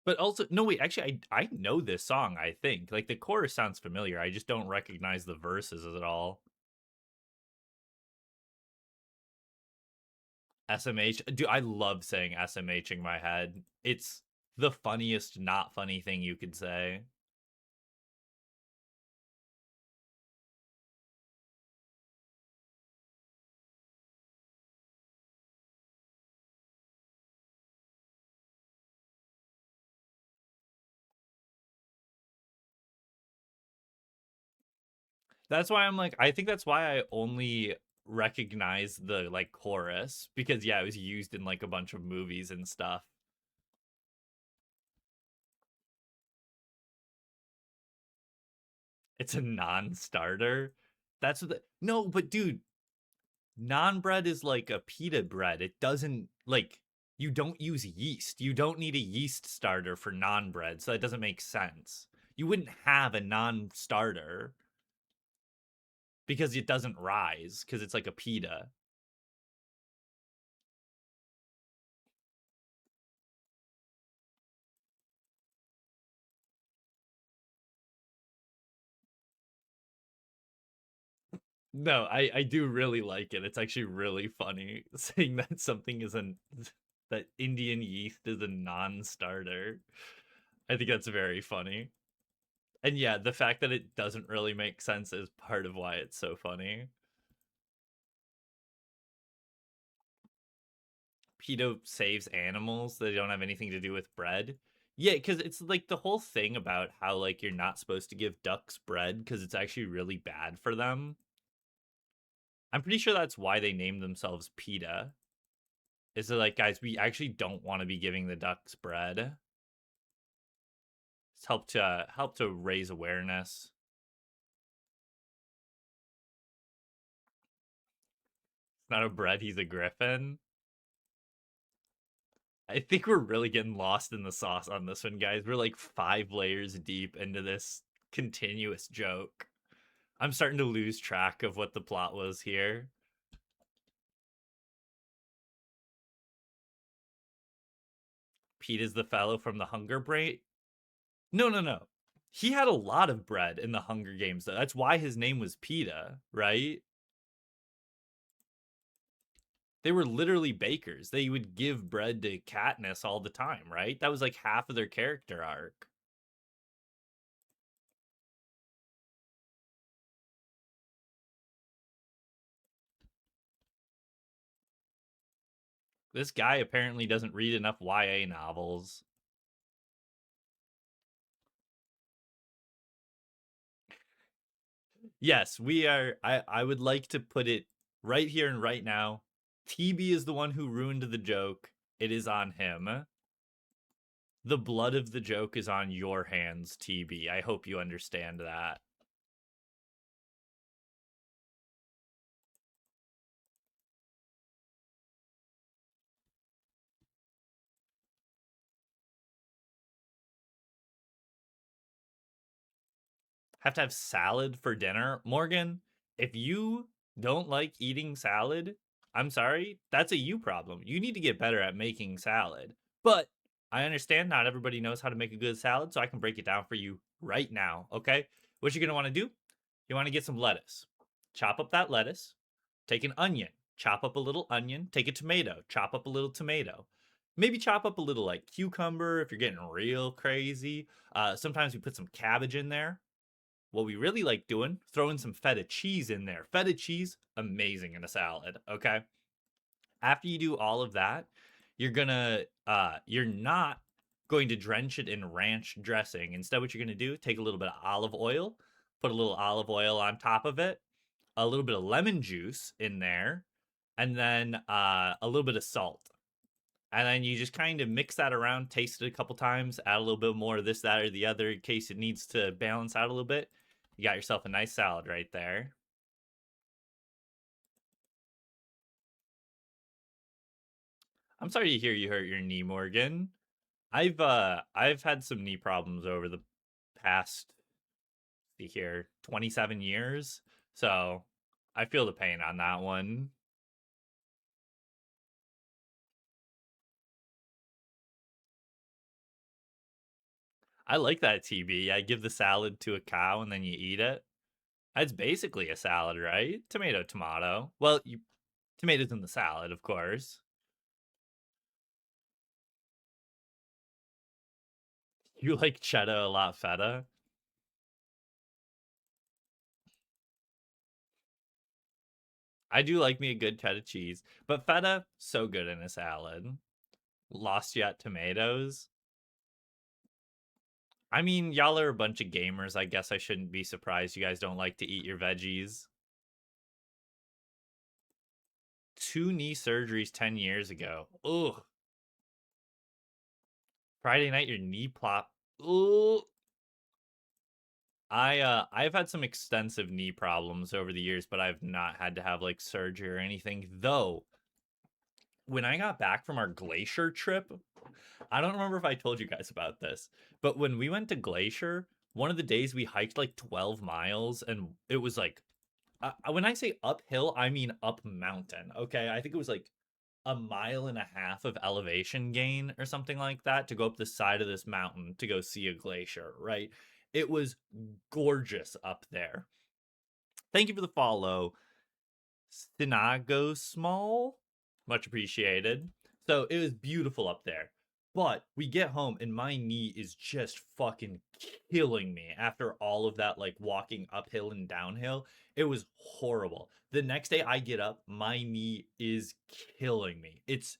Speaker 1: But also, no, wait, actually, I know this song. I think like the chorus sounds familiar. I just don't recognize the verses at all. SMH, dude, I love saying SMH in my head. It's the funniest, not funny thing you could say. That's why I'm like, I think that's why I only recognize the like chorus because yeah, it was used in like a bunch of movies and stuff. It's a non-starter. That's what the no, but dude, non bread is like a pita bread. It doesn't like you don't use yeast. You don't need a yeast starter for non bread, so that doesn't make sense. You wouldn't have a non starter because it doesn't rise because it's like a pita. No, I do really like it. It's actually really funny saying that something is an that Indian yeast is a non-starter. I think that's very funny. And yeah, the fact that it doesn't really make sense is part of why it's so funny. Pito saves animals that don't have anything to do with bread. Yeah, because it's like the whole thing about how like you're not supposed to give ducks bread because it's actually really bad for them. I'm pretty sure that's why they named themselves PETA. Is it like, guys, we actually don't want to be giving the ducks bread. It's help to raise awareness. It's not a bread, he's a griffin. I think we're really getting lost in the sauce on this one, guys. We're like 5 layers deep into this continuous joke. I'm starting to lose track of what the plot was here. Pete is the fellow from the Hunger Break. No, no, no. He had a lot of bread in the Hunger Games, though. That's why his name was PETA, right? They were literally bakers. They would give bread to Katniss all the time, right? That was like half of their character arc. This guy apparently doesn't read enough YA novels. Yes, we are. I would like to put it right here and right now. TB is the one who ruined the joke. It is on him. The blood of the joke is on your hands, TB. I hope you understand that. Have to have salad for dinner. Morgan, if you don't like eating salad, I'm sorry, that's a you problem. You need to get better at making salad. But I understand not everybody knows how to make a good salad, so I can break it down for you right now, okay? What you're going to want to do, you want to get some lettuce. Chop up that lettuce, take an onion, chop up a little onion, take a tomato, chop up a little tomato. Maybe chop up a little like cucumber if you're getting real crazy. Sometimes we put some cabbage in there. What we really like doing, throwing some feta cheese in there. Feta cheese, amazing in a salad, okay? After you do all of that, you're not going to drench it in ranch dressing. Instead, what you're gonna do, take a little bit of olive oil, put a little olive oil on top of it, a little bit of lemon juice in there, and then a little bit of salt. And then you just kind of mix that around, taste it a couple times, add a little bit more of this, that, or the other in case it needs to balance out a little bit. You got yourself a nice salad right there. I'm sorry to hear you hurt your knee, Morgan. I've had some knee problems over the past, see here, 27 years. So I feel the pain on that one. I like that TB. I give the salad to a cow and then you eat it. That's basically a salad, right? Tomato, tomato. Well, you tomatoes in the salad, of course. You like cheddar a lot feta? I do like me a good cheddar cheese, but feta so good in a salad. Lost yet tomatoes. I mean, y'all are a bunch of gamers. I guess I shouldn't be surprised you guys don't like to eat your veggies. 2 knee surgeries 10 years ago. Ugh. Friday night, your knee plop. Ugh. I've had some extensive knee problems over the years, but I've not had to have like surgery or anything. Though when I got back from our glacier trip, I don't remember if I told you guys about this, but when we went to Glacier, one of the days we hiked like 12 miles and it was like when I say uphill, I mean up mountain. Okay, I think it was like a mile and a half of elevation gain or something like that to go up the side of this mountain to go see a glacier, right? It was gorgeous up there. Thank you for the follow, Stinago Small. Much appreciated. So it was beautiful up there. But we get home and my knee is just fucking killing me after all of that, like walking uphill and downhill. It was horrible. The next day I get up, my knee is killing me. It's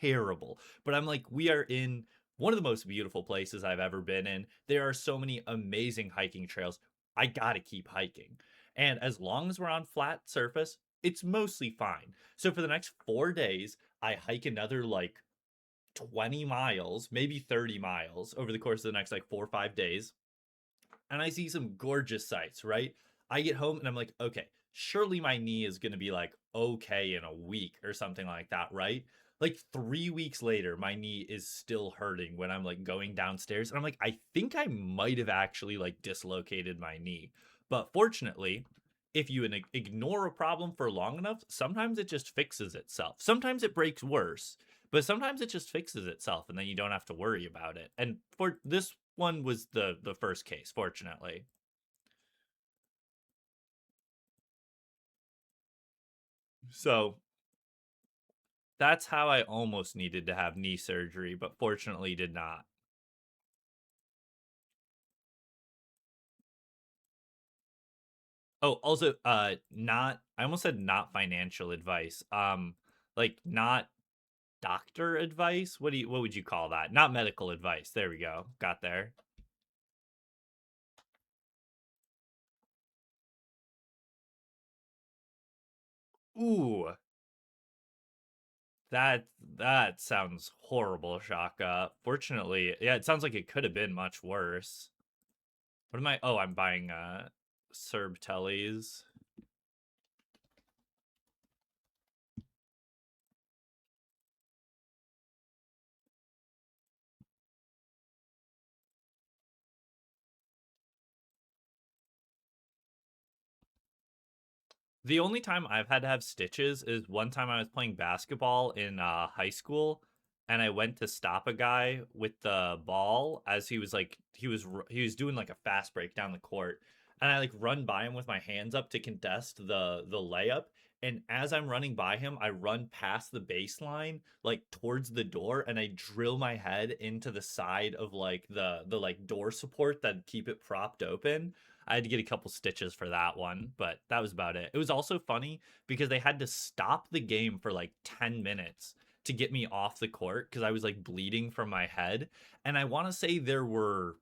Speaker 1: terrible. But I'm like, we are in one of the most beautiful places I've ever been in. There are so many amazing hiking trails. I gotta keep hiking. And as long as we're on flat surface, it's mostly fine. So for the next 4 days, I hike another like 20 miles, maybe 30 miles over the course of the next like 4 or 5 days. And I see some gorgeous sights, right? I get home and I'm like, okay, surely my knee is going to be like okay in a week or something like that, right? Like 3 weeks later, my knee is still hurting when I'm like going downstairs. And I'm like, I think I might have actually like dislocated my knee. But fortunately, if you ignore a problem for long enough, sometimes it just fixes itself. Sometimes it breaks worse, but sometimes it just fixes itself and then you don't have to worry about it. And for this one was the first case, fortunately. So that's how I almost needed to have knee surgery, but fortunately did not. Oh, also, not, I almost said not financial advice. Like not doctor advice. What would you call that? Not medical advice. There we go. Got there. Ooh, that that sounds horrible, Shaka. Fortunately, yeah, it sounds like it could have been much worse. What am I? Oh, I'm buying Serb Tellies. The only time I've had to have stitches is one time I was playing basketball in high school, and I went to stop a guy with the ball as he was like he was doing like a fast break down the court, and I like run by him with my hands up to contest the layup. And as I'm running by him, I run past the baseline, like towards the door, and I drill my head into the side of like the like door support that keep it propped open. I had to get a couple stitches for that one, but that was about it. It was also funny because they had to stop the game for like 10 minutes to get me off the court because I was like bleeding from my head. And I want to say there were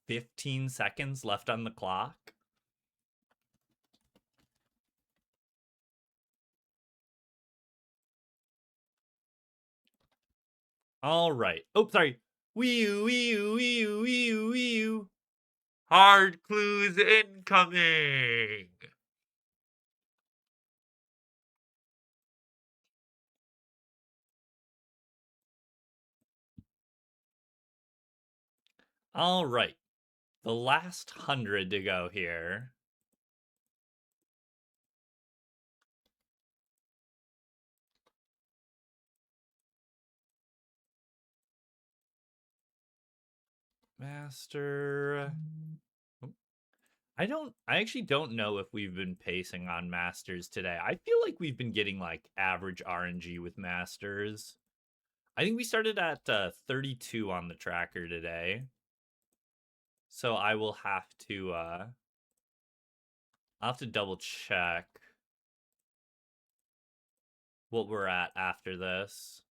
Speaker 1: 15 seconds left on the clock. All right. Oh, sorry. Wee wee wee wee wee. Hard clues incoming. All right. The last 100 to go here. Master. I actually don't know if we've been pacing on Masters today. I feel like we've been getting like average RNG with Masters. I think we started at 32 on the tracker today. So I will have to I'll have to double check what we're at after this.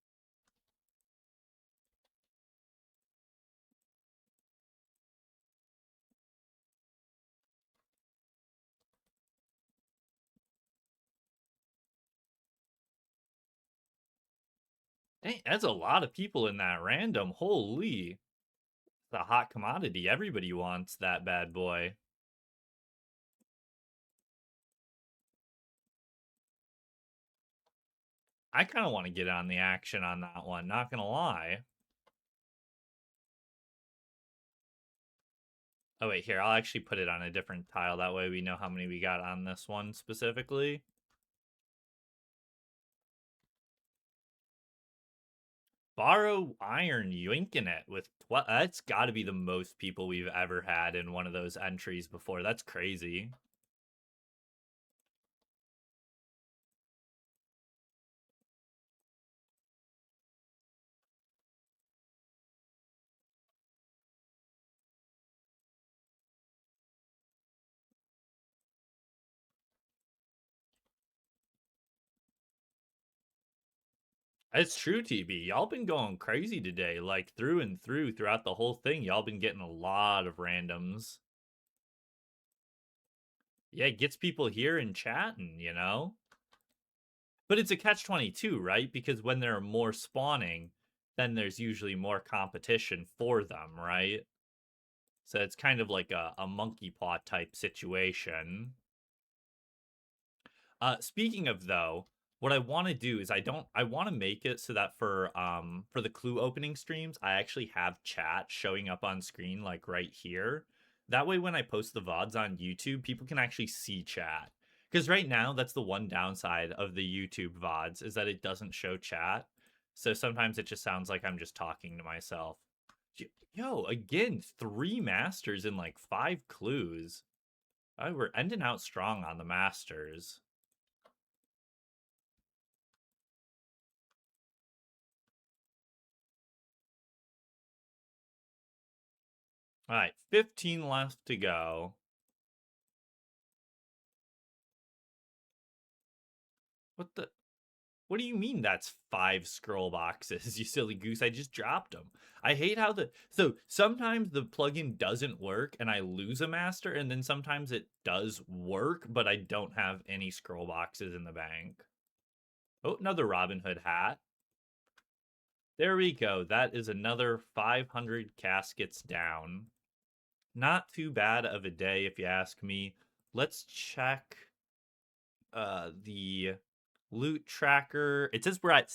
Speaker 1: Dang, that's a lot of people in that random. Holy. It's a hot commodity. Everybody wants that bad boy. I kind of want to get on the action on that one, not gonna lie. Oh wait, here, I'll actually put it on a different tile. That way we know how many we got on this one specifically. Borrow Iron yoinking it with that's got to be the most people we've ever had in one of those entries before. That's crazy. It's true, TB. Y'all been going crazy today, like through and through throughout the whole thing. Y'all been getting a lot of randoms. Yeah, it gets people here and chatting, you know? But it's a catch-22, right? Because when there are more spawning, then there's usually more competition for them, right? So it's kind of like a monkey paw type situation. Speaking of though, what I want to do is I want to make it so that for the clue opening streams, I actually have chat showing up on screen like right here. That way when I post the VODs on YouTube, people can actually see chat. Because right now, that's the one downside of the YouTube VODs is that it doesn't show chat. So sometimes it just sounds like I'm just talking to myself. Yo, again, 3 masters in like 5 clues. We're ending out strong on the masters. All right, 15 left to go. What the? What do you mean that's 5 scroll boxes, you silly goose? I just dropped them. I hate how so sometimes the plugin doesn't work and I lose a master, and then sometimes it does work, but I don't have any scroll boxes in the bank. Oh, another Robin Hood hat. There we go. That is another 500 caskets down. Not too bad of a day if you ask me. Let's check the loot tracker. It says we're at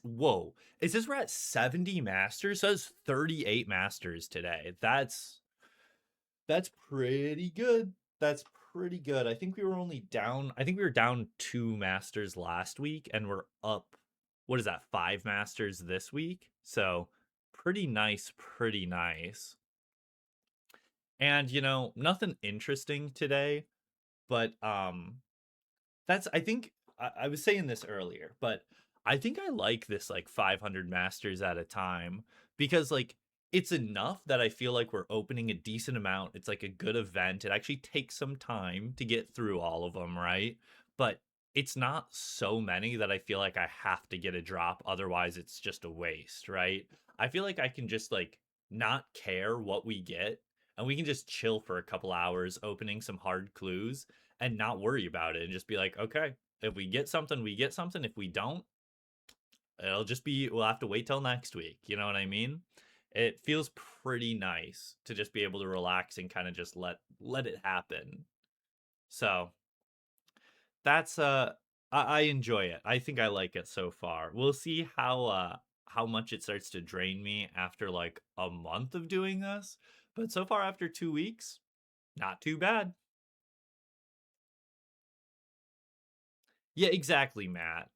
Speaker 1: whoa. It says we're at 70 masters. So that's 38 masters today. That's pretty good. That's pretty good. I think we were only down I think we were down 2 masters last week and we're up what is that? 5 masters this week. So pretty nice, pretty nice. And you know, nothing interesting today, but that's I think I was saying this earlier, but I think I like this like 500 masters at a time because like it's enough that I feel like we're opening a decent amount. It's like a good event. It actually takes some time to get through all of them, right? But it's not so many that I feel like I have to get a drop. Otherwise, it's just a waste, right? I feel like I can just like not care what we get and we can just chill for a couple hours opening some hard clues and not worry about it and just be like, okay, if we get something, we get something. If we don't, it'll just be we'll have to wait till next week. You know what I mean? It feels pretty nice to just be able to relax and kind of just let it happen. So that's I enjoy it. I think I like it so far. We'll see how much it starts to drain me after like a month of doing this. But so far after 2 weeks, not too bad. Yeah, exactly, Matt.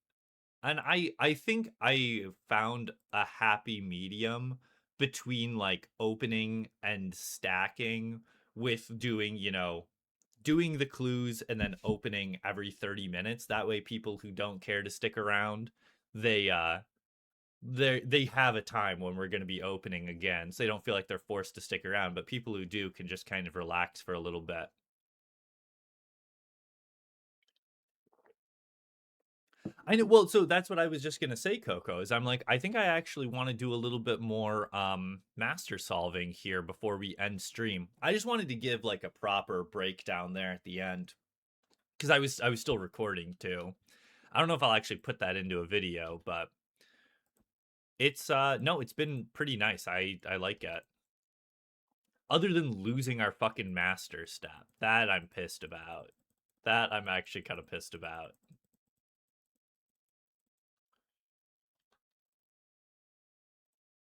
Speaker 1: And I think I found a happy medium between like opening and stacking with doing, doing the clues and then opening every 30 minutes. That way people who don't care to stick around, they they have a time when we're going to be opening again. So they don't feel like they're forced to stick around, but people who do can just kind of relax for a little bit. I know. Well, so that's what I was just gonna say, Coco. Is I'm like, I think I actually want to do a little bit more master solving here before we end stream. I just wanted to give like a proper breakdown there at the end because I was still recording too. I don't know if I'll actually put that into a video, but it's no, it's been pretty nice. I like it. Other than losing our fucking master step, that I'm pissed about. That I'm actually kind of pissed about.